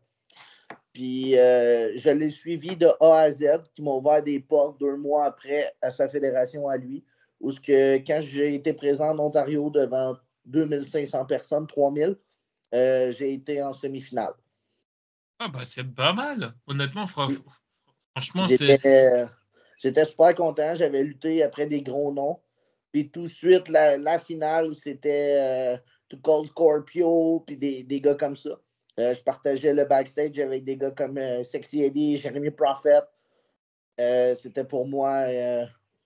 Puis, je l'ai suivi de A à Z, qui m'a ouvert des portes 2 mois après à sa fédération à lui, où quand j'ai été présent en Ontario devant 2500 personnes, 3000, j'ai été en semi-finale. Ah bah c'est pas mal. Honnêtement, franchement, c'est. J'étais, j'étais super content. J'avais lutté après des gros noms. Puis tout de suite, la finale, c'était To Cold Scorpio, puis des gars comme ça. Je partageais le backstage avec des gars comme Sexy Eddie, Jeremy Prophet. C'était pour moi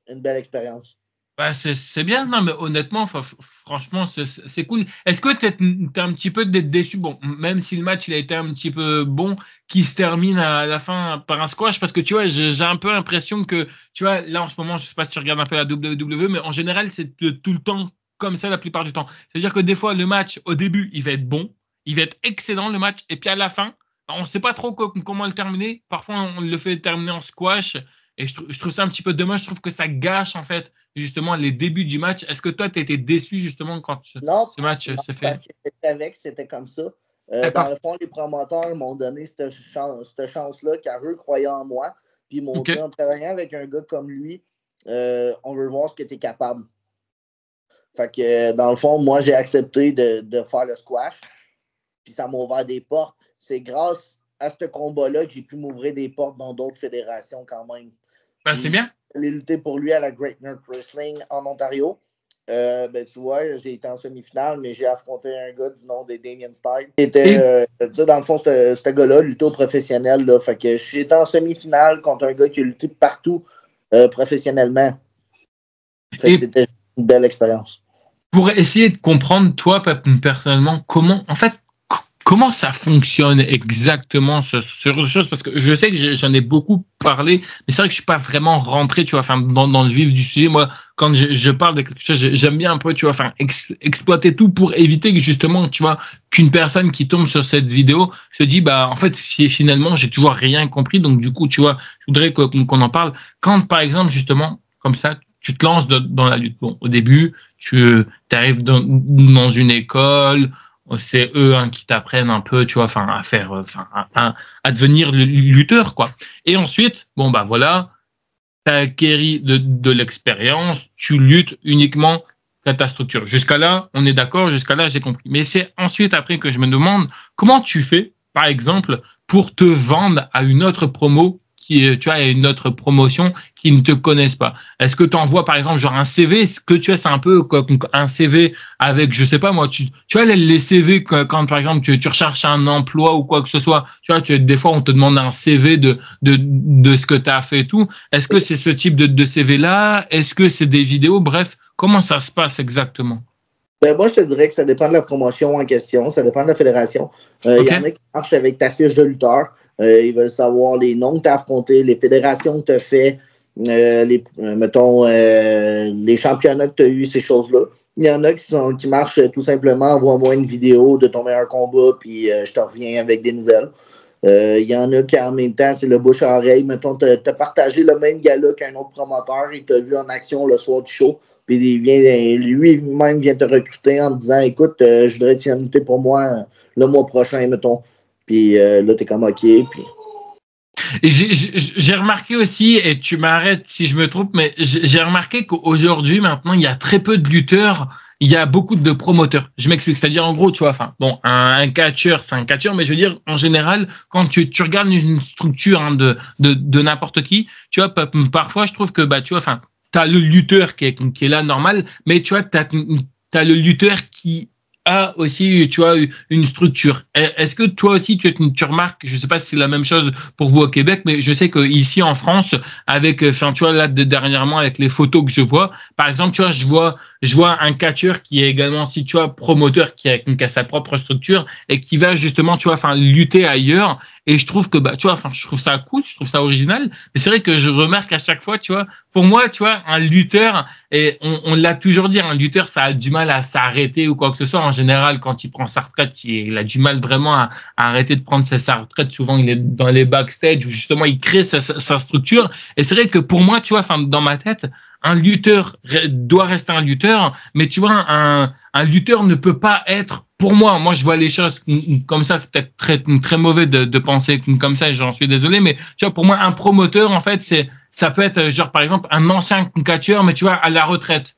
une belle expérience. Bah, c'est bien, non, mais honnêtement, franchement, c'est cool. Est-ce que t'es un petit peu déçu, bon, même si le match il a été un petit peu bon, qui se termine à la fin par un squash, parce que tu vois, j'ai un peu l'impression que, tu vois, là en ce moment, je sais pas si tu regardes un peu la WWE, mais en général, c'est tout le temps comme ça la plupart du temps. C'est-à-dire que des fois, le match, au début, il va être bon, il va être excellent le match, et puis à la fin, on ne sait pas trop comment le terminer. Parfois, on le fait terminer en squash, et je trouve ça un petit peu dommage. Je trouve que ça gâche en fait justement les débuts du match. Est-ce que toi, tu étais déçu justement quand Non, ce match non, s'est fait? parce que je savais que c'était comme ça. Dans D'accord. le fond, les promoteurs m'ont donné cette chance-là car eux croyaient en moi. Puis ils m'ont OK. dit, en travaillant avec un gars comme lui, on veut voir ce que tu es capable. Fait que, dans le fond, moi, j'ai accepté de faire le squash. Puis ça m'a ouvert des portes. C'est grâce à ce combat-là que j'ai pu m'ouvrir des portes dans d'autres fédérations quand même. Ben, c'est bien. J'ai lutté pour lui à la Great North Wrestling en Ontario. Tu vois, j'ai été en semi-finale, mais j'ai affronté un gars du nom de Damien Stein. Dans le fond, ce gars-là luttait au professionnel. Là, fait que j'étais en semi-finale contre un gars qui a lutté partout professionnellement. Fait que c'était une belle expérience. Pour essayer de comprendre, toi, personnellement, comment ça fonctionne exactement ce genre de choses? Parce que je sais que j'en ai beaucoup parlé, mais c'est vrai que je suis pas vraiment rentré, tu vois, dans le vif du sujet. Moi, quand je parle de quelque chose, j'aime bien un peu, tu vois, exploiter tout pour éviter que justement, tu vois, qu'une personne qui tombe sur cette vidéo se dit, bah, en fait, finalement, j'ai toujours rien compris. Donc, du coup, tu vois, je voudrais qu'on en parle. Quand, par exemple, justement, comme ça, tu te lances dans la lutte. Bon, au début, tu arrives dans une école, c'est eux qui t'apprennent un peu, tu vois, à devenir lutteur, quoi. Et ensuite, bon, bah voilà, tu as acquéri de l'expérience, tu luttes uniquement à ta structure. Jusqu'à là, on est d'accord, jusqu'à là, j'ai compris. Mais c'est ensuite, après, que je me demande comment tu fais, par exemple, pour te vendre à une autre promo une autre promotion qui ne te connaissent pas. Est-ce que tu envoies, par exemple, genre un CV? Ce que tu as, c'est un peu comme un CV avec, je sais pas moi, tu vois, les CV, quand par exemple, tu recherches un emploi ou quoi que ce soit, tu vois, des fois, on te demande un CV de ce que tu as fait et tout. Est-ce que c'est ce type de CV-là? Est-ce que c'est des vidéos? Bref, comment ça se passe exactement? Moi, je te dirais que ça dépend de la promotion en question, ça dépend de la fédération. Il y en a qui marchent avec ta fiche de lutteur. Ils veulent savoir les noms que tu as affrontés, les fédérations que tu as fait, les championnats que tu as eu, ces choses-là. Il y en a qui marchent tout simplement, envoie-moi une vidéo de ton meilleur combat, puis je te reviens avec des nouvelles. Il y en a qui, en même temps, c'est le bouche à oreille. Mettons, tu as partagé le même gala qu'un autre promoteur et tu as vu en action le soir du show. Puis lui-même vient te recruter en te disant, écoute, je voudrais que tu viennes lutter pour moi le mois prochain, mettons. Puis là, t'es comme OK. Puis... Et j'ai remarqué aussi, et tu m'arrêtes si je me trompe, mais j'ai remarqué qu'aujourd'hui, maintenant, il y a très peu de lutteurs, il y a beaucoup de promoteurs. Je m'explique, c'est-à-dire en gros, tu vois, un catcheur, c'est un catcheur, mais je veux dire, en général, quand tu regardes une structure de n'importe qui, tu vois, parfois, je trouve que, bah, tu vois, t'as le lutteur qui est là normal, mais tu vois, t'as le lutteur qui a aussi, tu vois, une structure. Est-ce que toi aussi, tu remarques, je ne sais pas si c'est la même chose pour vous au Québec, mais je sais qu'ici en France, avec, tu vois, là, dernièrement, avec les photos que je vois, par exemple, tu vois, je vois un catcheur qui est également, si tu vois, promoteur qui a sa propre structure et qui va justement, tu vois, lutter ailleurs. Et je trouve que, bah, tu vois, je trouve ça cool, je trouve ça original. Mais c'est vrai que je remarque à chaque fois, tu vois, pour moi, tu vois, un lutteur, et on l'a toujours dit, un lutteur, ça a du mal à s'arrêter ou quoi que ce soit. En général, quand il prend sa retraite, il a du mal vraiment à arrêter de prendre sa retraite. Souvent, il est dans les backstage où justement, il crée sa structure. Et c'est vrai que pour moi, tu vois, dans ma tête, un lutteur doit rester un lutteur, mais tu vois, un lutteur ne peut pas être, pour moi je vois les choses comme ça, c'est peut-être très mauvais de penser comme ça, et j'en suis désolé, mais tu vois, pour moi, un promoteur, en fait, ça peut être genre, par exemple, un ancien catcheur, mais tu vois, à la retraite,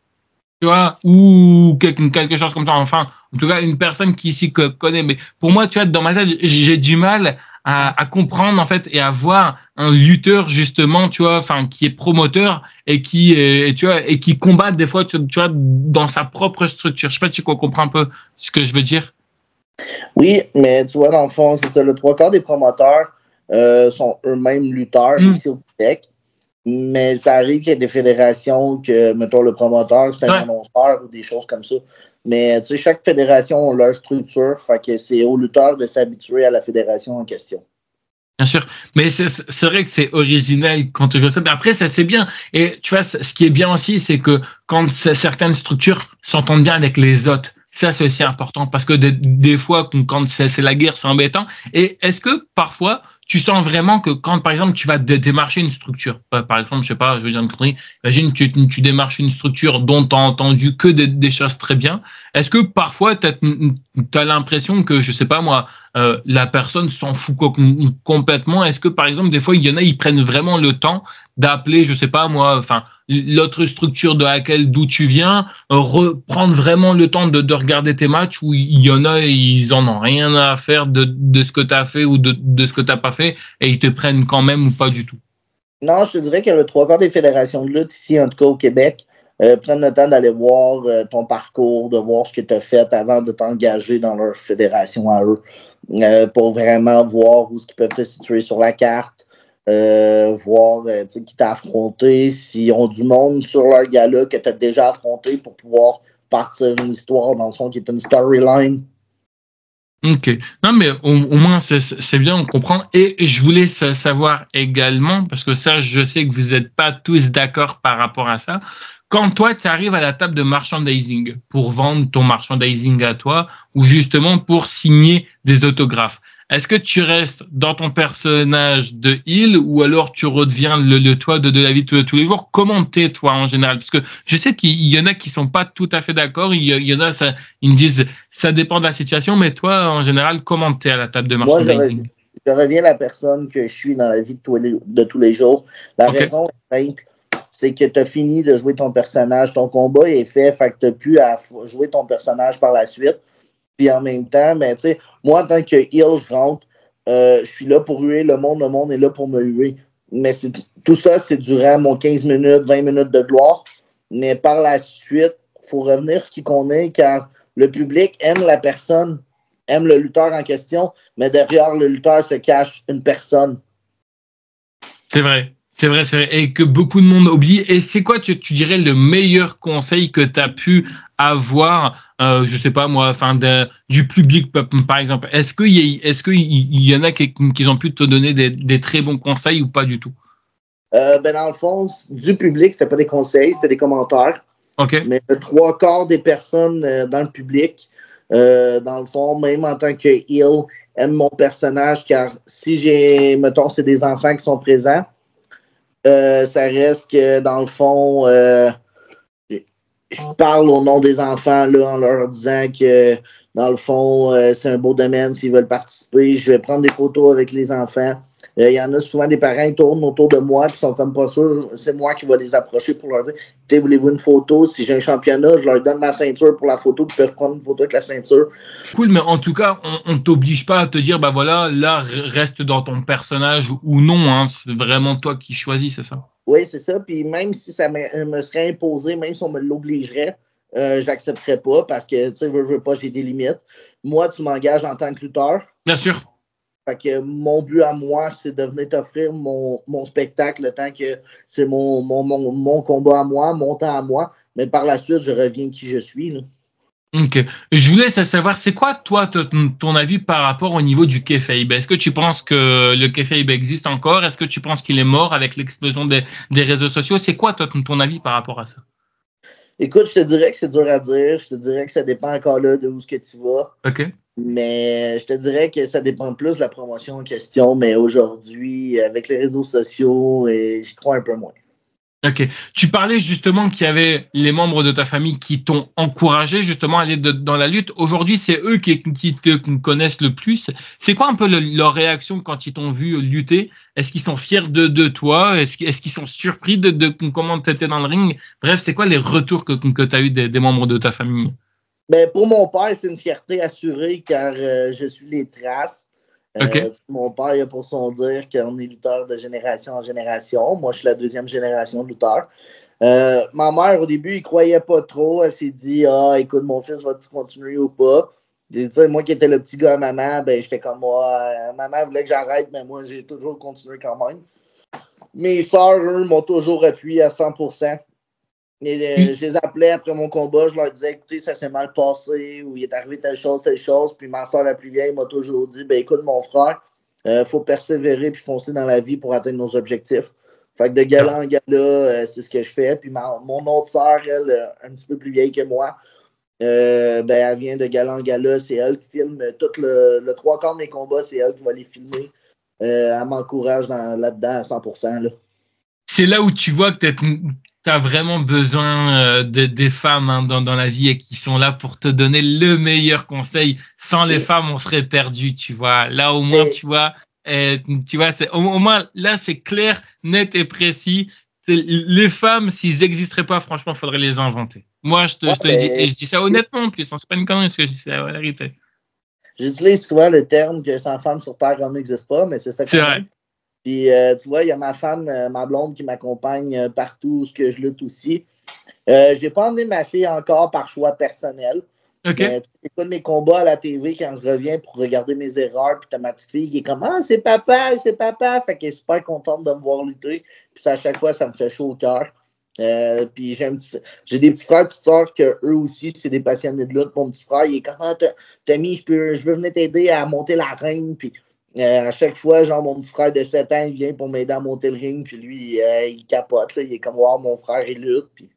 tu vois, ou quelque chose comme ça, enfin, en tout cas, une personne qui s'y connaît, mais pour moi, tu vois, dans ma tête, j'ai du mal à comprendre, en fait, et à voir un lutteur, justement, tu vois, qui est promoteur et tu vois, et qui combat des fois, tu vois, dans sa propre structure. Je sais pas si tu comprends un peu ce que je veux dire. Oui, mais tu vois, dans le fond, c'est ça, le 3/4 des promoteurs sont eux-mêmes lutteurs ici au Québec. Mais ça arrive qu'il y ait des fédérations que, mettons, le promoteur, c'est un annonceur ou des choses comme ça. Mais, tu sais, chaque fédération a leur structure. Fait que c'est aux lutteurs de s'habituer à la fédération en question. Bien sûr. Mais c'est vrai que c'est original quand tu fais ça. Mais après, ça, c'est bien. Et tu vois, ce qui est bien aussi, c'est que quand certaines structures s'entendent bien avec les autres, ça, c'est aussi important. Parce que des fois, quand c'est la guerre, c'est embêtant. Et est-ce que parfois, tu sens vraiment que quand, par exemple, tu vas démarcher une structure, par exemple, je sais pas, je veux dire une connerie, imagine tu démarches une structure dont tu as entendu que des choses très bien. Est-ce que parfois, tu as l'impression que, je sais pas moi, la personne s'en fout complètement? Est-ce que, par exemple, des fois, il y en a, ils prennent vraiment le temps d'appeler, je sais pas moi, l'autre structure d'où tu viens, reprendre vraiment le temps de regarder tes matchs où il y en a, ils en ont rien à faire de ce que tu as fait ou de ce que tu n'as pas fait et ils te prennent quand même ou pas du tout? Non, je te dirais que le trois quarts des fédérations de lutte ici, en tout cas au Québec, prennent le temps d'aller voir ton parcours, de voir ce que tu as fait avant de t'engager dans leur fédération à eux, pour vraiment voir où ils peuvent te situer sur la carte, voir qui t'a affronté, s'ils ont du monde sur leur gala que tu as déjà affronté pour pouvoir partir une histoire, dans le fond, qui est une storyline. Ok. Non, mais au moins, c'est bien, on comprend. Et je voulais savoir également, parce que ça, je sais que vous n'êtes pas tous d'accord par rapport à ça. Quand toi, tu arrives à la table de merchandising pour vendre ton merchandising à toi ou justement pour signer des autographes, est-ce que tu restes dans ton personnage de heel ou alors tu redeviens le toi de la vie de tous les jours? Comment t'es, toi, en général? Parce que je sais qu'il y en a qui sont pas tout à fait d'accord. Il y en a, ils me disent, ça dépend de la situation, mais toi, en général, comment t'es à la table de merchandising? Moi, je reviens la personne que je suis dans la vie de tous les jours. La raison est simple, c'est que tu as fini de jouer ton personnage. Ton combat est fait que tu n'as plus à jouer ton personnage par la suite. Puis en même temps, ben, moi, en tant que heel, je rentre, je suis là pour huer le monde est là pour me huer. Mais tout ça, c'est durant mon 15 minutes, 20 minutes de gloire. Mais par la suite, il faut revenir qui qu'on est, car le public aime la personne, aime le lutteur en question, mais derrière le lutteur se cache une personne. C'est vrai. C'est vrai, c'est vrai. Et que beaucoup de monde oublie. Et c'est quoi, tu dirais, le meilleur conseil que tu as pu avoir, je sais pas moi, du public, par exemple? Est-ce qu'il y en a qui ont pu te donner des très bons conseils ou pas du tout? Dans le fond, du public, c'était pas des conseils, c'était des commentaires. OK. Mais le trois quarts des personnes dans le public, dans le fond, même en tant que heel, aiment mon personnage, car si mettons, c'est des enfants qui sont présents, ça reste que, dans le fond, je parle au nom des enfants là, en leur disant que, dans le fond, c'est un beau domaine s'ils veulent participer. Je vais prendre des photos avec les enfants. Il y en a souvent des parents qui tournent autour de moi et sont comme pas sûrs. C'est moi qui vais les approcher pour leur dire « Voulez-vous une photo? Si j'ai un championnat, je leur donne ma ceinture pour la photo, puis ils peuvent prendre une photo avec la ceinture. » Cool, mais en tout cas, on t'oblige pas à te dire « Bah voilà, là, reste dans ton personnage ou non. Hein, c'est vraiment toi qui choisis, c'est ça? » Oui, c'est ça. Puis même si ça me serait imposé, même si on me l'obligerait, j'accepterais pas parce que, tu sais, veux pas, j'ai des limites. Moi, tu m'engages en tant que lutteur. Bien sûr. Fait que mon but à moi, c'est de venir t'offrir mon spectacle le temps que c'est mon combat à moi, mon temps à moi. Mais par la suite, je reviens qui je suis. Là. Ok. Je voulais savoir, c'est quoi, toi, ton avis par rapport au niveau du kayfabe? Est-ce que tu penses que le kayfabe existe encore? Est-ce que tu penses qu'il est mort avec l'explosion des réseaux sociaux? C'est quoi, toi, ton avis par rapport à ça? Écoute, je te dirais que c'est dur à dire. Je te dirais que ça dépend encore là de où ce que tu vas. OK. Mais je te dirais que ça dépend plus de la promotion en question. Mais aujourd'hui, avec les réseaux sociaux, j'y crois un peu moins. OK. Tu parlais justement qu'il y avait les membres de ta famille qui t'ont encouragé justement à aller dans la lutte. Aujourd'hui, c'est eux qui te connaissent le plus. C'est quoi un peu leur réaction quand ils t'ont vu lutter? Est-ce qu'ils sont fiers de toi? Est-ce qu'ils sont surpris de comment tu étais dans le ring? Bref, c'est quoi les retours que tu as eu des membres de ta famille? Ben, pour mon père, c'est une fierté assurée car je suis les traces. Okay. Mon père, il a pour son dire qu'on est lutteur de génération en génération. Moi, je suis la deuxième génération de lutteur. Ma mère, au début, il ne croyait pas trop. Elle s'est dit « Ah, écoute, mon fils, va-tu continuer ou pas? » Moi qui étais le petit gars à maman, ben, j'étais comme moi. Maman voulait que j'arrête, mais moi, j'ai toujours continué quand même. Mes sœurs, eux, m'ont toujours appuyé à 100%. Et, je les appelais après mon combat, je leur disais écoutez, ça s'est mal passé, ou il est arrivé telle chose. Puis ma soeur la plus vieille m'a toujours dit ben écoute, mon frère, faut persévérer puis foncer dans la vie pour atteindre nos objectifs. Fait que de gala en gala, c'est ce que je fais. Puis mon autre soeur, elle, un petit peu plus vieille que moi, ben, elle vient de gala en gala, c'est elle qui filme tout le trois quarts de mes combats, c'est elle qui va les filmer. Elle m'encourage là-dedans à 100%. Là. C'est là où tu vois que tu as vraiment besoin des femmes hein, dans la vie et qui sont là pour te donner le meilleur conseil. Sans les femmes, on serait perdu, tu vois. Là, au moins, tu vois, c'est au moins là, c'est clair, net et précis. Les femmes, s'ils n'existeraient pas, franchement, il faudrait les inventer. Moi, je te le dis, et je dis ça honnêtement en plus. C'est pas une connerie ce que je dis, c'est la vérité. J'utilise souvent le terme que sans femme sur Terre, on n'existe pas, mais c'est ça quand même. Puis, tu vois, il y a ma femme, ma blonde, qui m'accompagne partout où je lutte aussi. J'ai pas emmené ma fille encore par choix personnel. Okay. Mais j'écoute mes combats à la TV quand je reviens pour regarder mes erreurs. Puis t'as ma petite fille qui est comme « Ah, c'est papa, c'est papa! » Fait qu'elle est super contente de me voir lutter. Puis à chaque fois, ça me fait chaud au cœur. Puis j'ai des petits frères et petites sœurs que eux aussi, c'est des passionnés de lutte. Mon petit frère, il est comme « Ah, Tommy, je veux venir t'aider à monter la reine. » Puis à chaque fois, genre, mon petit frère de 7 ans, il vient pour m'aider à monter le ring. Puis lui, il capote. Là. Il est comme « Wow, mon frère, il lutte. » Puis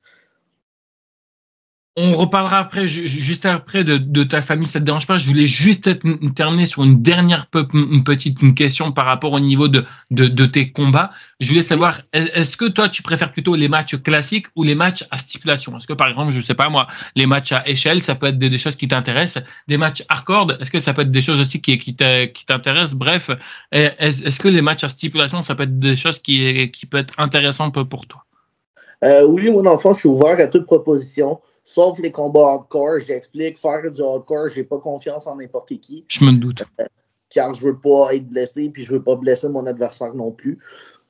on reparlera après, juste après de ta famille, ça ne te dérange pas. Je voulais juste terminer sur une dernière petite question par rapport au niveau de tes combats. Je voulais savoir, est-ce que toi, tu préfères plutôt les matchs classiques ou les matchs à stipulation? Est-ce que, par exemple, je ne sais pas moi, les matchs à échelle, ça peut être des choses qui t'intéressent? Des matchs hardcore, est-ce que ça peut être des choses aussi qui t'intéressent? Bref, est-ce que les matchs à stipulation, ça peut être des choses qui peuvent être intéressantes pour toi? Oui, moi, dans le fond, je suis ouvert à toute proposition. Sauf les combats hardcore, j'explique, faire du hardcore, j'ai pas confiance en n'importe qui. Je me doute. Car je veux pas être blessé, puis je veux pas blesser mon adversaire non plus.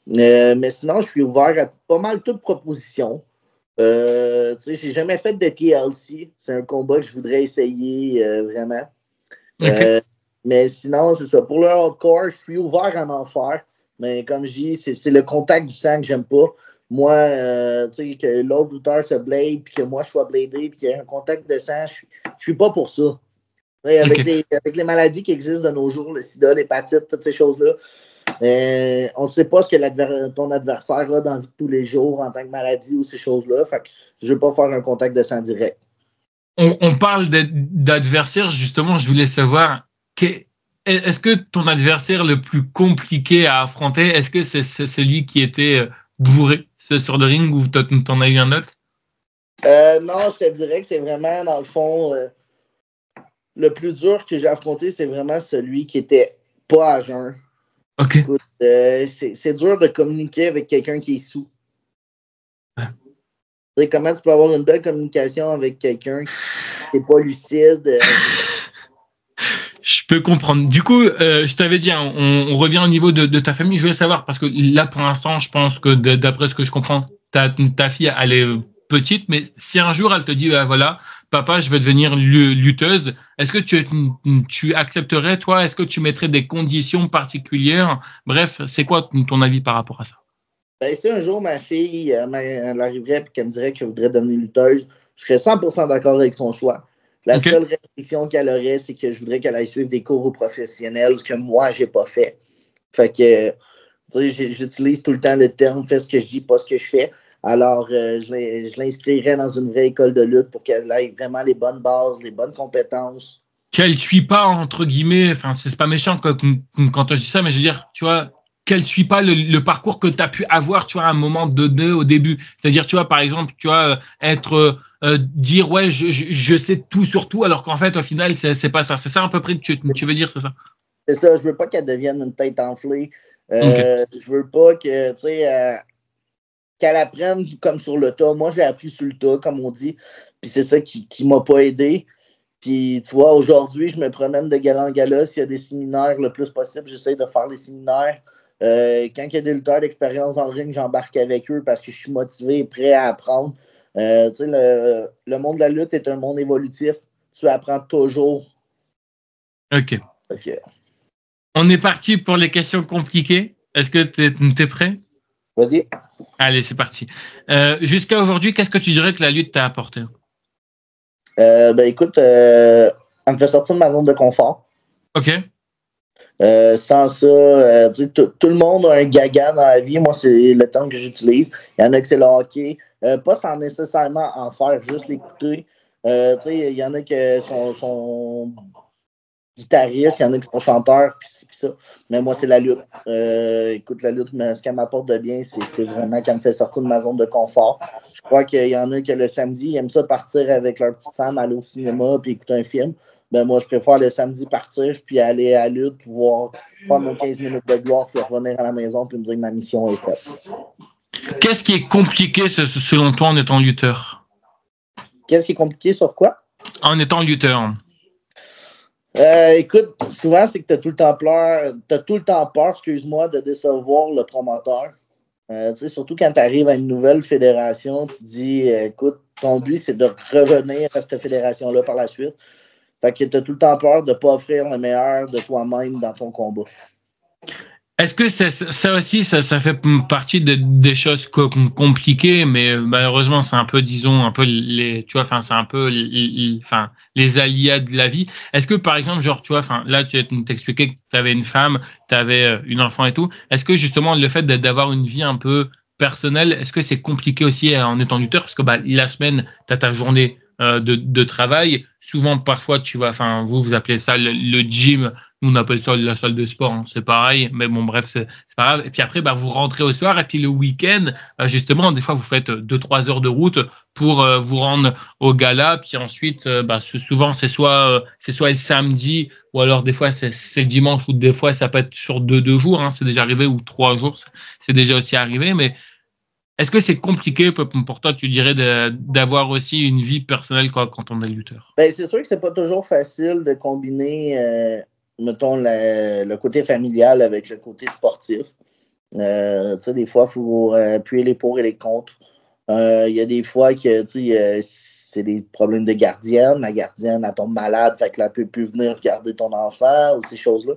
Mais sinon, je suis ouvert à pas mal toute proposition. J'ai jamais fait de TLC. C'est un combat que je voudrais essayer vraiment. Okay. Mais sinon, c'est ça. Pour le hardcore, je suis ouvert à en faire. Mais comme je dis, c'est le contact du sang que j'aime pas. Moi, tu sais, que l'autre lutteur se blade, puis que moi, je sois bladé, puis qu'il y ait un contact de sang, je suis pas pour ça. Avec les maladies qui existent de nos jours, le sida, l'hépatite, toutes ces choses-là, on ne sait pas ce que ton adversaire a dans la vie de tous les jours en tant que maladie ou ces choses-là. Fait que je ne veux pas faire un contact de sang direct. On parle d'adversaire, justement, je voulais savoir, est-ce que ton adversaire le plus compliqué à affronter, est-ce que c'est celui qui était bourré sur le ring ou t'en as eu un autre? Non, je te dirais que c'est vraiment, dans le fond, le plus dur que j'ai affronté, c'est vraiment celui qui était pas à jeun. Okay. Écoute, c'est dur de communiquer avec quelqu'un qui est sous. Ouais. Comment tu peux avoir une belle communication avec quelqu'un qui n'est pas lucide? Je peux comprendre. Du coup, je t'avais dit, hein, on revient au niveau de ta famille. Je voulais savoir, parce que là, pour l'instant, je pense que d'après ce que je comprends, ta fille, elle est petite, mais si un jour elle te dit, voilà, papa, je veux devenir lutteuse, est-ce que tu accepterais, toi? Est-ce que tu mettrais des conditions particulières? Bref, c'est quoi ton avis par rapport à ça? Ben, si un jour ma fille elle arriverait et qu'elle me dirait qu'elle voudrait devenir lutteuse, je serais 100% d'accord avec son choix. La seule restriction qu'elle aurait, c'est que je voudrais qu'elle aille suivre des cours professionnels, ce que moi, j'ai pas fait. Fait que, tu sais, j'utilise tout le temps le terme « fais ce que je dis, pas ce que je fais ». Alors, je l'inscrirais dans une vraie école de lutte pour qu'elle ait vraiment les bonnes bases, les bonnes compétences. Qu'elle ne suit pas, entre guillemets, enfin, c'est pas méchant quand je dis ça, mais je veux dire, tu vois, qu'elle ne suit pas le parcours que tu as pu avoir, tu vois, à un moment donné au début. C'est-à-dire, tu vois, par exemple, tu vois, dire, ouais, je sais tout sur tout, alors qu'en fait, au final, c'est pas ça. C'est ça à peu près que tu veux dire, c'est ça? C'est ça, je veux pas qu'elle devienne une tête enflée. Je veux pas que, tu sais, qu'elle apprenne comme sur le tas. Moi, j'ai appris sur le tas, comme on dit. Puis c'est ça qui m'a pas aidé. Puis, tu vois, aujourd'hui, je me promène de gala en gala. S'il y a des séminaires le plus possible, j'essaie de faire les séminaires. Quand il y a des lutteurs d'expérience dans le ring, j'embarque avec eux parce que je suis motivé et prêt à apprendre. Tu sais, le monde de la lutte est un monde évolutif. Tu apprends toujours. OK. On est parti pour les questions compliquées. Est-ce que tu es prêt? Vas-y. Allez, c'est parti. Jusqu'à aujourd'hui, qu'est-ce que tu dirais que la lutte t'a apporté? Ben écoute, elle me fait sortir de ma zone de confort. OK. Sans ça, tout le monde a un gaga dans la vie. Moi, c'est le terme que j'utilise. Il y en a que c'est le hockey. Pas sans nécessairement en faire, juste l'écouter. Il y en a qui sont guitaristes, il y en a qui sont chanteurs, puis ça. Mais moi, c'est la lutte. Écoute, la lutte, ce qu'elle m'apporte de bien, c'est vraiment qu'elle me fait sortir de ma zone de confort. Je crois qu'il y en a que le samedi, ils aiment ça partir avec leur petite femme, aller au cinéma, puis écouter un film. Ben moi, je préfère le samedi partir, puis aller à la lutte, pouvoir faire mon 15 minutes de gloire, puis revenir à la maison, puis me dire que ma mission est faite. Qu'est-ce qui est compliqué selon toi en étant lutteur? Qu'est-ce qui est compliqué sur quoi? En étant lutteur. Écoute, souvent, c'est que tu as tout le temps peur, excuse-moi, de décevoir le promoteur. Surtout quand tu arrives à une nouvelle fédération, tu te dis, écoute, ton but, c'est de revenir à cette fédération-là par la suite. Fait que tu as tout le temps peur de ne pas offrir le meilleur de toi-même dans ton combat. Est-ce que ça aussi, ça fait partie des choses compliquées, mais malheureusement, c'est un peu, disons, un peu tu vois, enfin, c'est un peu, les aléas de la vie. Est-ce que, par exemple, genre, tu vois, enfin, là, tu t'expliquais que tu avais une femme, tu avais une enfant et tout. Est-ce que, justement, le fait d'avoir une vie un peu personnelle, est-ce que c'est compliqué aussi en étant lutteur? Parce que, la semaine, tu as ta journée de travail. Souvent, parfois, tu vois, enfin, vous appelez ça le gym. Nous, on appelle ça la salle de sport, hein. C'est pareil, mais bon, bref, c'est pas grave. Et puis après, vous rentrez au soir, et puis le week-end, justement, des fois, vous faites 2-3 heures de route pour vous rendre au gala. Puis ensuite, souvent, c'est soit le samedi, ou alors des fois, c'est le dimanche, ou des fois, ça peut être sur deux jours, hein, c'est déjà arrivé, ou 3 jours, c'est déjà aussi arrivé. Mais est-ce que c'est compliqué pour toi, tu dirais, d'avoir aussi une vie personnelle quand on est lutteur? Ben, c'est sûr que c'est pas toujours facile de combiner, mettons, le côté familial avec le côté sportif. Des fois, il faut appuyer les pour et les contre. Il y a des fois que c'est des problèmes de gardienne. La gardienne, elle tombe malade, fait que là, elle peut plus venir regarder ton enfant ou ces choses-là.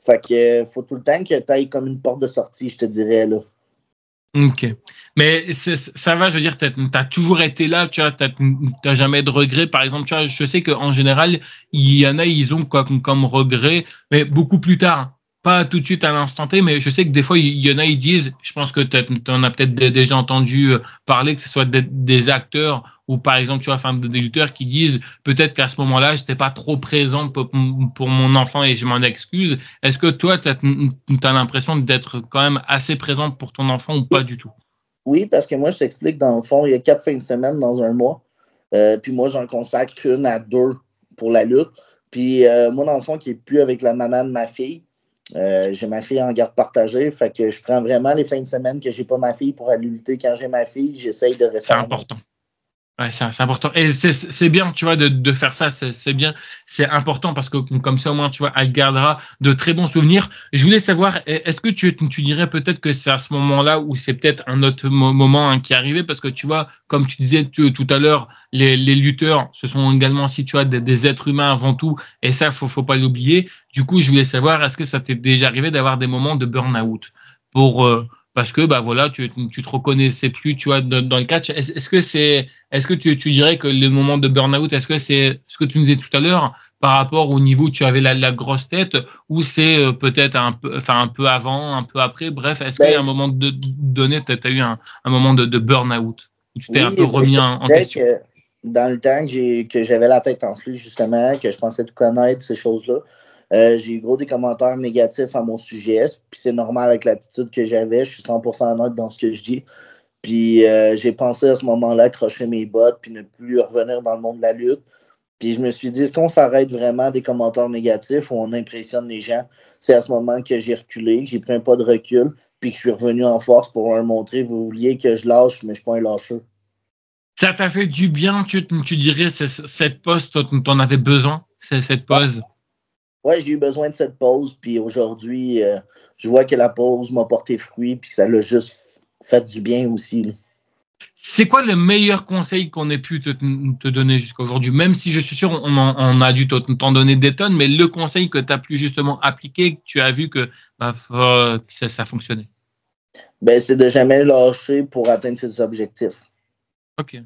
Fait que faut tout le temps que tu ailles comme une porte de sortie, je te dirais, là. Ok. Mais ça va, je veux dire, tu as toujours été là, tu vois, t'as jamais de regrets. Par exemple, tu vois, je sais qu'en général, il y en a, ils ont comme regret, mais beaucoup plus tard. Pas tout de suite à l'instant T, mais je sais que des fois, il y en a, ils disent, je pense que tu en as peut-être déjà entendu parler, que ce soit des acteurs ou par exemple, tu vois, enfin, des lutteurs qui disent peut-être qu'à ce moment-là, je n'étais pas trop présent pour mon enfant et je m'en excuse. Est-ce que toi, tu as l'impression d'être quand même assez présente pour ton enfant ou pas du tout? Oui, parce que moi, je t'explique, dans le fond, il y a 4 fins de semaine dans un mois. Puis moi, j'en consacre 1 à 2 pour la lutte. Puis moi, dans le fond, qui n'est plus avec la maman de ma fille, j'ai ma fille en garde partagée. Fait que je prends vraiment les fins de semaine que j'ai pas ma fille pour aller lutter. Quand j'ai ma fille, j'essaye de rester C'est à la maison. important. Ouais, c'est important. Et c'est bien, tu vois, de faire ça. C'est bien. C'est important parce que comme ça, au moins, tu vois, elle gardera de très bons souvenirs. Je voulais savoir, est-ce que tu dirais peut-être que c'est à ce moment-là où c'est peut-être un autre moment, hein, qui est arrivé? Parce que tu vois, comme tu disais tout à l'heure, les lutteurs, ce sont également aussi, tu vois, des êtres humains avant tout. Et ça, faut pas l'oublier. Du coup, je voulais savoir, est-ce que ça t'est déjà arrivé d'avoir des moments de burn-out parce que voilà, tu te reconnaissais plus, tu vois, dans le catch. Est-ce que tu dirais que le moment de burn-out, est-ce que c'est ce que tu nous disais tout à l'heure par rapport au niveau où tu avais la grosse tête, ou c'est peut-être un peu avant, un peu après, bref, est-ce qu'il y a un Ben, moment donné, tu as eu un moment de burn-out où tu t'es un oui, peu ben, je remis te en dirais question? que dans le temps que j'avais la tête enflée, justement, que je pensais tout connaître, ces choses-là, j'ai eu gros des commentaires négatifs à mon sujet. Puis c'est normal avec l'attitude que j'avais. Je suis 100% honnête dans ce que je dis. Puis j'ai pensé à ce moment-là accrocher mes bottes puis ne plus revenir dans le monde de la lutte. Puis je me suis dit, est-ce qu'on s'arrête vraiment des commentaires négatifs ou on impressionne les gens? C'est à ce moment que j'ai reculé, que j'ai pris un pas de recul, puis que je suis revenu en force pour leur montrer, vous vouliez que je lâche, mais je ne suis pas un lâcheux. Ça t'a fait du bien, tu dirais, cette pause, t'en avais besoin, cette Ouais, pause? ouais, j'ai eu besoin de cette pause, puis aujourd'hui, je vois que la pause m'a porté fruit, puis ça l'a juste fait du bien aussi, là. C'est quoi le meilleur conseil qu'on ait pu te donner jusqu'à aujourd'hui? Même si je suis sûr on a dû t'en donner des tonnes, mais le conseil que tu as pu justement appliquer, que tu as vu que ça fonctionnait. Ben, c'est de jamais lâcher pour atteindre ses objectifs. Ok.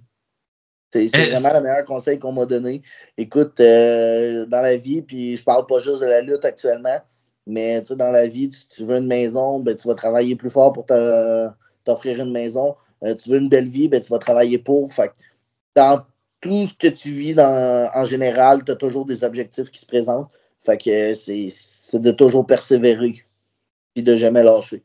C'est vraiment le meilleur conseil qu'on m'a donné. Écoute, dans la vie, puis je parle pas juste de la lutte actuellement, mais dans la vie, tu veux une maison, ben, tu vas travailler plus fort pour t'offrir une maison. Tu veux une belle vie, ben, tu vas travailler pour. Fait que dans tout ce que tu vis en général, tu as toujours des objectifs qui se présentent. Fait que c'est de toujours persévérer et de jamais lâcher.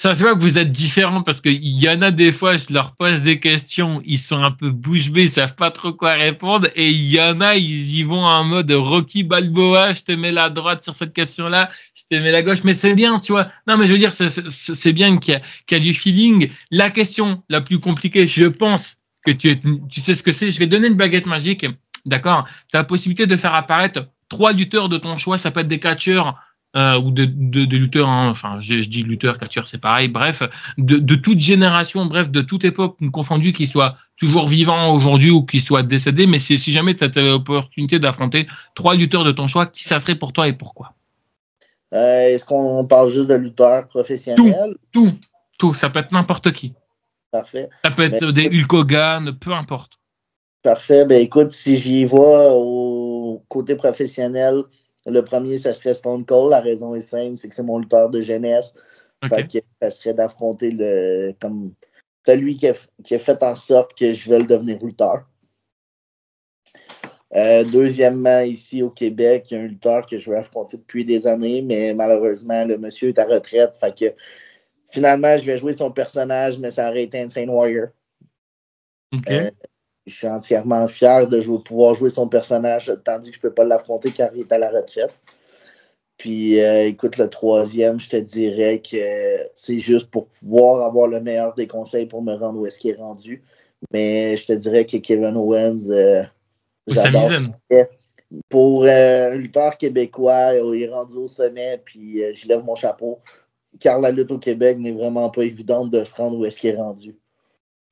Ça se voit que vous êtes différents parce qu'il y en a des fois, je leur pose des questions, ils sont un peu bouche bée, ils savent pas trop quoi répondre. Et il y en a, ils y vont en mode Rocky Balboa, je te mets la droite sur cette question-là, je te mets la gauche. Mais c'est bien, tu vois. Non, mais je veux dire, c'est bien qu'il y a du feeling. La question la plus compliquée, je pense que tu sais ce que c'est. Je vais donner une baguette magique. D'accord? Tu as la possibilité de faire apparaître 3 lutteurs de ton choix. Ça peut être des catcheurs. Ou de lutteurs, hein, enfin je dis lutteurs, catcheurs, c'est pareil, bref, de toute génération, bref, de toute époque confondue, qu'ils soient toujours vivants aujourd'hui ou qu'ils soient décédés, mais si jamais tu as l'opportunité d'affronter 3 lutteurs de ton choix, qui ça serait pour toi et pourquoi? Est-ce qu'on parle juste de lutteurs professionnels? Tout, ça peut être n'importe qui. Parfait. Ça peut être des Hulk Hogan, peu importe. Parfait. Ben écoute, si j'y vais au côté professionnel, le premier, ça serait Stone Cold. La raison est simple, c'est que c'est mon lutteur de jeunesse. Okay. Fait que ça serait d'affronter comme celui qui a fait en sorte que je veuille devenir lutteur. Deuxièmement, ici au Québec, il y a un lutteur que je veux affronter depuis des années, mais malheureusement, le monsieur est à retraite. Fait que finalement, je vais jouer son personnage, mais ça aurait été Insane Warrior. Okay. Je suis entièrement fier de pouvoir jouer son personnage, tandis que je ne peux pas l'affronter car il est à la retraite. Puis, écoute, le troisième, je te dirais que c'est juste pour pouvoir avoir le meilleur des conseils pour me rendre où est-ce qu'il est rendu. Mais je te dirais que Kevin Owens, j'adore. Pour un lutteur québécois, il est rendu au sommet, puis je lève mon chapeau. Car la lutte au Québec n'est vraiment pas évidente de se rendre où est-ce qu'il est rendu.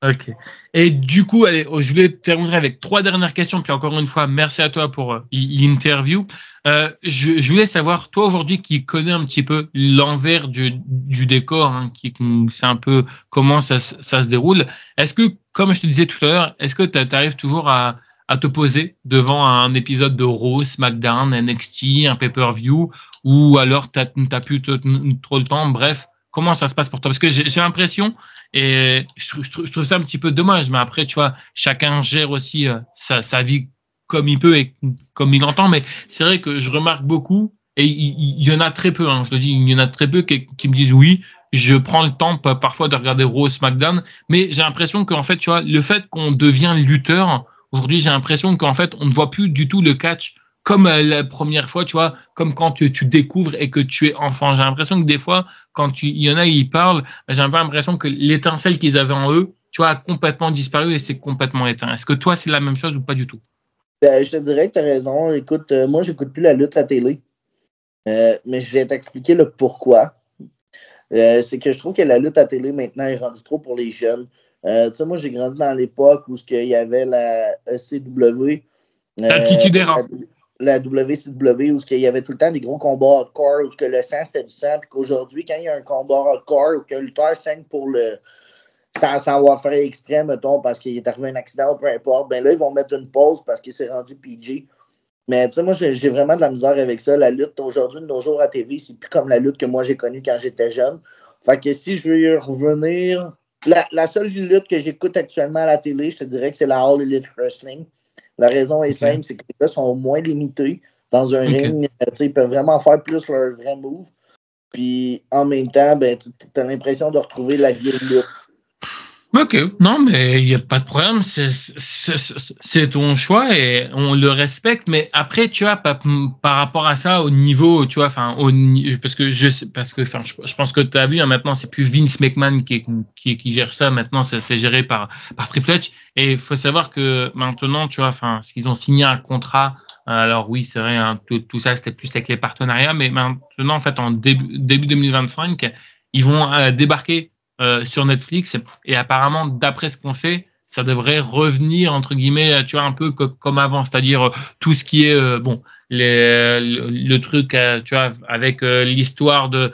Ok. Et du coup, allez, je voulais terminer avec 3 dernières questions. Puis encore une fois, merci à toi pour l'interview. Je voulais savoir, toi aujourd'hui qui connais un petit peu l'envers du décor, hein, qui c'est un peu comment ça se déroule. Est-ce que, comme je te disais tout à l'heure, est-ce que tu arrives toujours à te poser devant un épisode de Raw, SmackDown, NXT, un pay-per-view, ou alors tu n'as plus trop le temps, bref. Comment ça se passe pour toi? Parce que j'ai l'impression, et je trouve ça un petit peu dommage, mais après, tu vois, chacun gère aussi sa vie comme il peut et comme il entend, mais c'est vrai que je remarque beaucoup, et il y en a très peu, hein, je le dis, il y en a très peu qui me disent oui, je prends le temps parfois de regarder Raw, SmackDown, mais j'ai l'impression qu'en fait, tu vois, le fait qu'on devient lutteur, aujourd'hui, j'ai l'impression qu'en fait, on ne voit plus du tout le catch comme la première fois, tu vois, comme quand tu découvres et que tu es enfant. J'ai l'impression que des fois, quand il y en a, ils parlent, j'ai un peu l'impression que l'étincelle qu'ils avaient en eux, tu vois, a complètement disparu et c'est complètement éteint. Est-ce que toi, c'est la même chose ou pas du tout? Je te dirais que tu as raison. Écoute, moi, j'écoute plus la lutte à la télé, mais je vais t'expliquer le pourquoi. C'est que je trouve que la lutte à la télé, maintenant, est rendue trop pour les jeunes. Tu sais, moi, j'ai grandi dans l'époque où il y avait la ECW. La WCW, où il y avait tout le temps des gros combats hardcore, où le sang, c'était du sang, puis qu'aujourd'hui, quand il y a un combat hardcore, ou qu'un lutteur saigne sans avoir fait exprès, mettons, parce qu'il est arrivé un accident ou peu importe, ben là, ils vont mettre une pause parce qu'il s'est rendu PG. Mais tu sais, moi, j'ai vraiment de la misère avec ça. La lutte, aujourd'hui, de nos jours à TV, c'est plus comme la lutte que moi, j'ai connue quand j'étais jeune. Fait que si je veux y revenir... La seule lutte que j'écoute actuellement à la télé, je te dirais que c'est la All Elite Wrestling. La raison est simple, c'est que les gars sont moins limités dans un ring. Ils peuvent vraiment faire plus leur vrai move. Puis en même temps, ben, tu as l'impression de retrouver la vieille lutte. Ok, non, mais il n'y a pas de problème, c'est ton choix et on le respecte, mais après, tu vois, par rapport à ça, au niveau, tu vois, enfin, parce que je pense que tu as vu, hein, maintenant, c'est plus Vince McMahon qui gère ça, maintenant, c'est géré par Triple H, et il faut savoir que maintenant, tu vois, enfin, ils ont signé un contrat, alors oui, c'est vrai, hein, tout ça, c'était plus avec les partenariats, mais maintenant, en fait, en début 2025, ils vont débarquer sur Netflix et apparemment d'après ce qu'on sait ça devrait revenir entre guillemets tu vois un peu comme avant, c'est-à-dire tout ce qui est bon le truc tu vois avec l'histoire de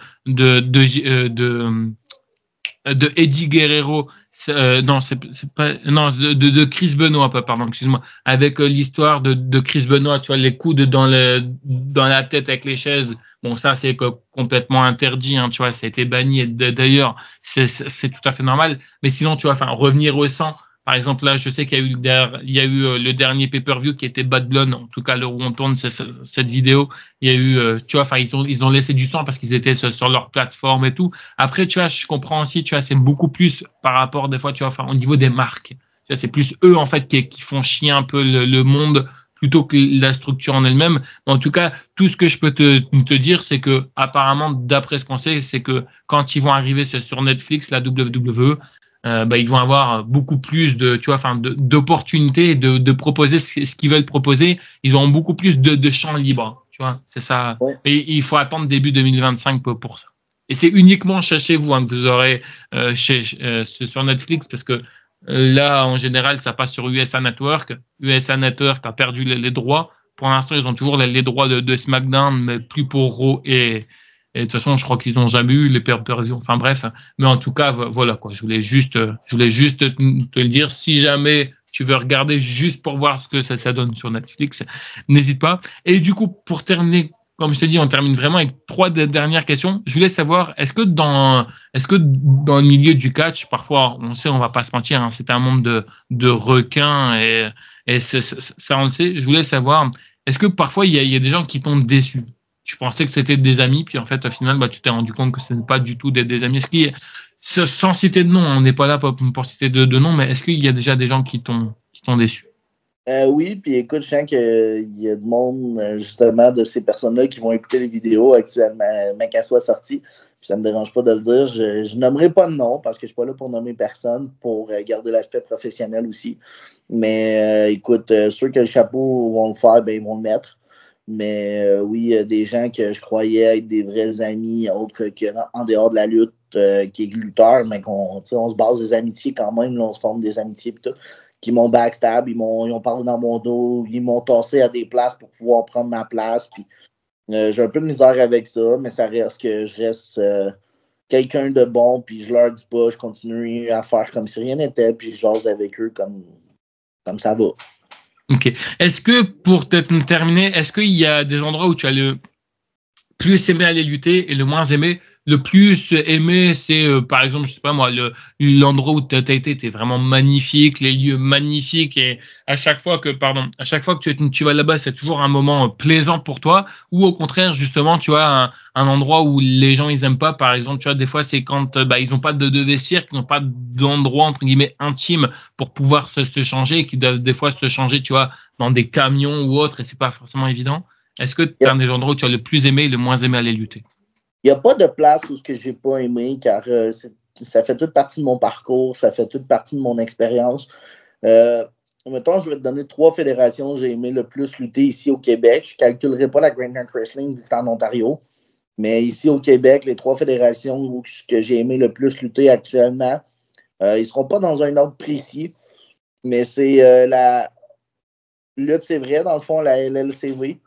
Eddie Guerrero non c'est pas non de Chris Benoit pardon excuse-moi avec l'histoire de Chris Benoit, tu vois les coups dans la tête avec les chaises. Bon, ça, c'est complètement interdit, hein, tu vois, ça a été banni. Et d'ailleurs, c'est tout à fait normal. Mais sinon, tu vois, enfin, revenir au sang, Par exemple, là, je sais qu'il y a eu le dernier pay-per-view qui était Bad Blood, en tout cas, là où on tourne cette vidéo. Il y a eu, tu vois, enfin, ils ont laissé du sang parce qu'ils étaient sur leur plateforme et tout. Après, tu vois, je comprends aussi, tu vois, c'est beaucoup plus par rapport, des fois, tu vois, enfin, au niveau des marques. Tu vois, c'est plus eux, en fait, qui font chier un peu le monde plutôt que la structure en elle-même. En tout cas, tout ce que je peux te dire, c'est que, apparemment, d'après ce qu'on sait, c'est que quand ils vont arriver sur Netflix, la WWE, ils vont avoir beaucoup plus de, tu vois, enfin, d'opportunités de proposer ce qu'ils veulent proposer. Ils auront beaucoup plus de champs libres, tu vois. C'est ça. Ouais. Et il faut attendre début 2025 pour ça. Et c'est uniquement chez vous que vous aurez sur Netflix parce que là, en général, ça passe sur USA Network. USA Network a perdu les droits. Pour l'instant, ils ont toujours les droits de SmackDown, mais plus pour Raw et de toute façon, je crois qu'ils n'ont jamais eu les pay-per-view. Enfin bref, mais en tout cas, voilà quoi. Je voulais juste te le dire. Si jamais tu veux regarder juste pour voir ce que ça donne sur Netflix, n'hésite pas. Et du coup, pour terminer, comme je te dis, on termine vraiment avec 3 dernières questions. Je voulais savoir, est-ce que dans le milieu du catch, parfois, on sait, on va pas se mentir, hein, c'est un monde de requins et ça, on le sait. Je voulais savoir, est-ce que parfois il y a des gens qui t'ont déçu? Tu pensais que c'était des amis, puis en fait, au final, tu t'es rendu compte que ce n'est pas du tout des amis. Est-ce qu'il y a, sans citer de nom, on n'est pas là pour citer de nom, mais est-ce qu'il y a déjà des gens qui t'ont déçu? Oui, puis écoute, je sens qu'il y a du monde, justement, de ces personnes-là qui vont écouter les vidéos actuellement, mais qu'elles soient sorties. Puis ça ne me dérange pas de le dire. Je nommerai pas de nom parce que je ne suis pas là pour nommer personne, pour garder l'aspect professionnel aussi. Mais écoute, ceux que le chapeau vont le faire, ben, ils vont le mettre. Mais oui, il y a des gens que je croyais être des vrais amis, autres qu'en dehors de la lutte, qui est lutteur, mais on se base des amitiés quand même, là, on se forme des amitiés et tout, qui m'ont backstab, ils ont parlé dans mon dos, ils m'ont tassé à des places pour pouvoir prendre ma place. Puis, j'ai un peu de misère avec ça, mais ça reste que je reste quelqu'un de bon, puis je leur dis pas, je continue à faire comme si rien n'était, puis je jase avec eux comme ça va. Ok. Est-ce que, pour terminer, est-ce qu'il y a des endroits où tu as le plus aimé aller lutter et le moins aimé? Le plus aimé, c'est par exemple, je sais pas moi, l'endroit où tu as été était vraiment magnifique, les lieux magnifiques et à chaque fois que tu vas là-bas, c'est toujours un moment plaisant pour toi ou au contraire, justement, tu vois, un endroit où les gens ils aiment pas, par exemple, tu vois, des fois c'est quand ils n'ont pas de vestiaire, qu'ils n'ont pas d'endroit entre guillemets intime pour pouvoir se changer et qu'ils doivent des fois se changer, tu vois, dans des camions ou autre et c'est pas forcément évident. Est-ce que tu as un des endroits où tu as le plus aimé et le moins aimé aller lutter? Il n'y a pas de place où ce que j'ai pas aimé, car ça fait toute partie de mon parcours, ça fait toute partie de mon expérience. Mettons, je vais te donner 3 fédérations où j'ai aimé le plus lutter ici au Québec. Je ne calculerai pas la Grand Country Wrestling vu que c'est en Ontario. Mais ici au Québec, les 3 fédérations où que j'ai aimé le plus lutter actuellement, ils ne seront pas dans un ordre précis, mais c'est la lutte, c'est vrai, dans le fond, la LLCV.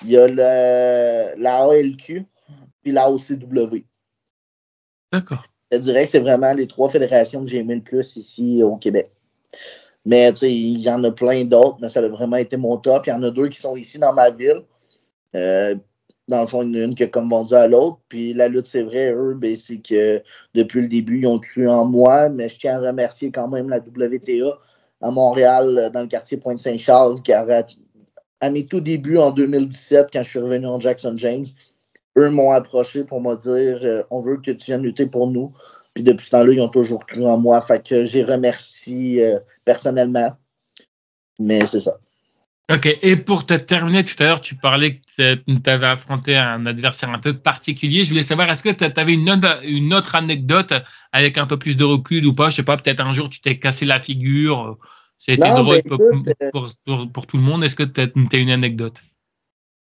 Il y a la ALQ, puis la OCW. D'accord. Je dirais que c'est vraiment les 3 fédérations que j'ai aimé le plus ici au Québec. Mais tu sais, il y en a plein d'autres, mais ça a vraiment été mon top. Il y en a 2 qui sont ici dans ma ville. Dans le fond, il y en a une qui a comme vendu à l'autre. Puis la lutte, c'est vrai, eux, ben, c'est que depuis le début, ils ont cru en moi. Mais je tiens à remercier quand même la WTA à Montréal, dans le quartier Pointe-Saint-Charles, qui à mes tout débuts en 2017, quand je suis revenu en Jackson James, eux m'ont approché pour me dire on veut que tu viennes lutter pour nous. Puis depuis ce temps-là, ils ont toujours cru en moi. Fait que j'ai remercié personnellement. Mais c'est ça. Ok, et pour te terminer, tout à l'heure, tu parlais que tu avais affronté un adversaire un peu particulier. Je voulais savoir, est-ce que tu avais une autre anecdote avec un peu plus de recul ou pas? Je sais pas, peut-être un jour tu t'es cassé la figure. C'était Non, drôle ben écoute, pour tout le monde. Est-ce que tu as une anecdote?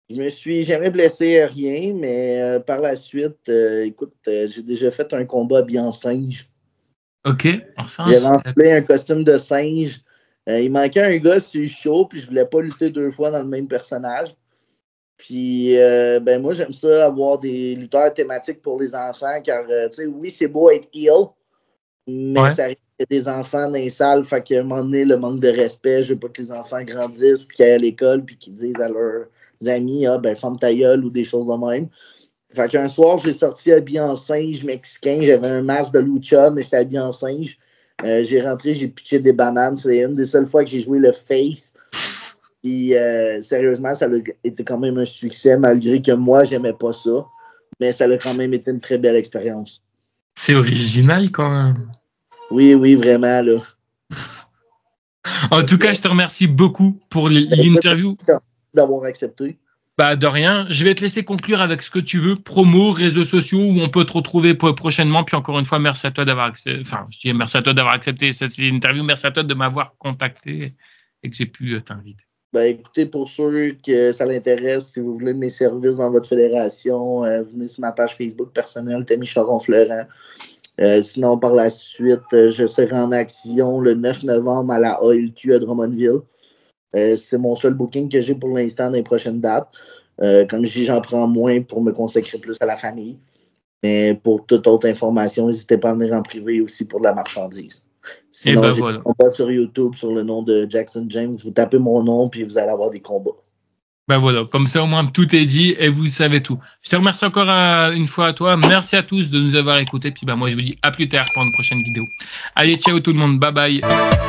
je me suis jamais blessé à rien, mais par la suite, écoute, j'ai déjà fait un combat bien singe. Ok, enfin. J'avais enflé un costume de singe. Il manquait un gars sur le show, puis je voulais pas lutter 2 fois dans le même personnage. Puis, ben moi, j'aime ça avoir des lutteurs thématiques pour les enfants, car, tu sais, oui, c'est beau être heel, mais Ouais. ça arrive qu'il y a des enfants dans les salles, fait qu'à un moment donné, le manque de respect, je veux pas que les enfants grandissent, puis qu'ils aillent à l'école, puis qu'ils disent à leurs amis, ah, ben, ferme ta gueule, ou des choses de même. Fait qu'un soir, j'ai sorti habillé en singe mexicain, j'avais un masque de lucha, mais j'étais habillé en singe. J'ai rentré, j'ai pitché des bananes. C'est une des seules fois que j'ai joué le face. Puis, sérieusement, ça a été quand même un succès, malgré que moi, j'aimais pas ça. Mais ça a quand même été une très belle expérience. C'est original, quand même. Oui, oui, vraiment, là. En tout cas, je te remercie beaucoup pour l'interview. D'avoir accepté. Bah, de rien. Je vais te laisser conclure avec ce que tu veux. Promo, réseaux sociaux, où on peut te retrouver prochainement. Puis encore une fois, merci à toi d'avoir merci à toi d'avoir accepté cette interview. Merci à toi de m'avoir contacté et que j'ai pu t'inviter. Ben, écoutez, pour ceux que ça l'intéresse, si vous voulez mes services dans votre fédération, venez sur ma page Facebook personnelle, Tammy Charon-Fleurant. Sinon, par la suite, je serai en action le 9 novembre à la ALQ à Drummondville. C'est mon seul booking que j'ai pour l'instant dans les prochaines dates. Comme je dis, j'en prends moins pour me consacrer plus à la famille. Mais pour toute autre information, n'hésitez pas à venir en privé aussi pour de la marchandise. Sinon, j'ai des combats sur YouTube sur le nom de Jackson James. Vous tapez mon nom puis vous allez avoir des combats. Ben voilà, comme ça au moins tout est dit et vous savez tout. Je te remercie encore une fois à toi. Merci à tous de nous avoir écoutés. Puis moi je vous dis à plus tard pour une prochaine vidéo. Allez, ciao tout le monde. Bye bye.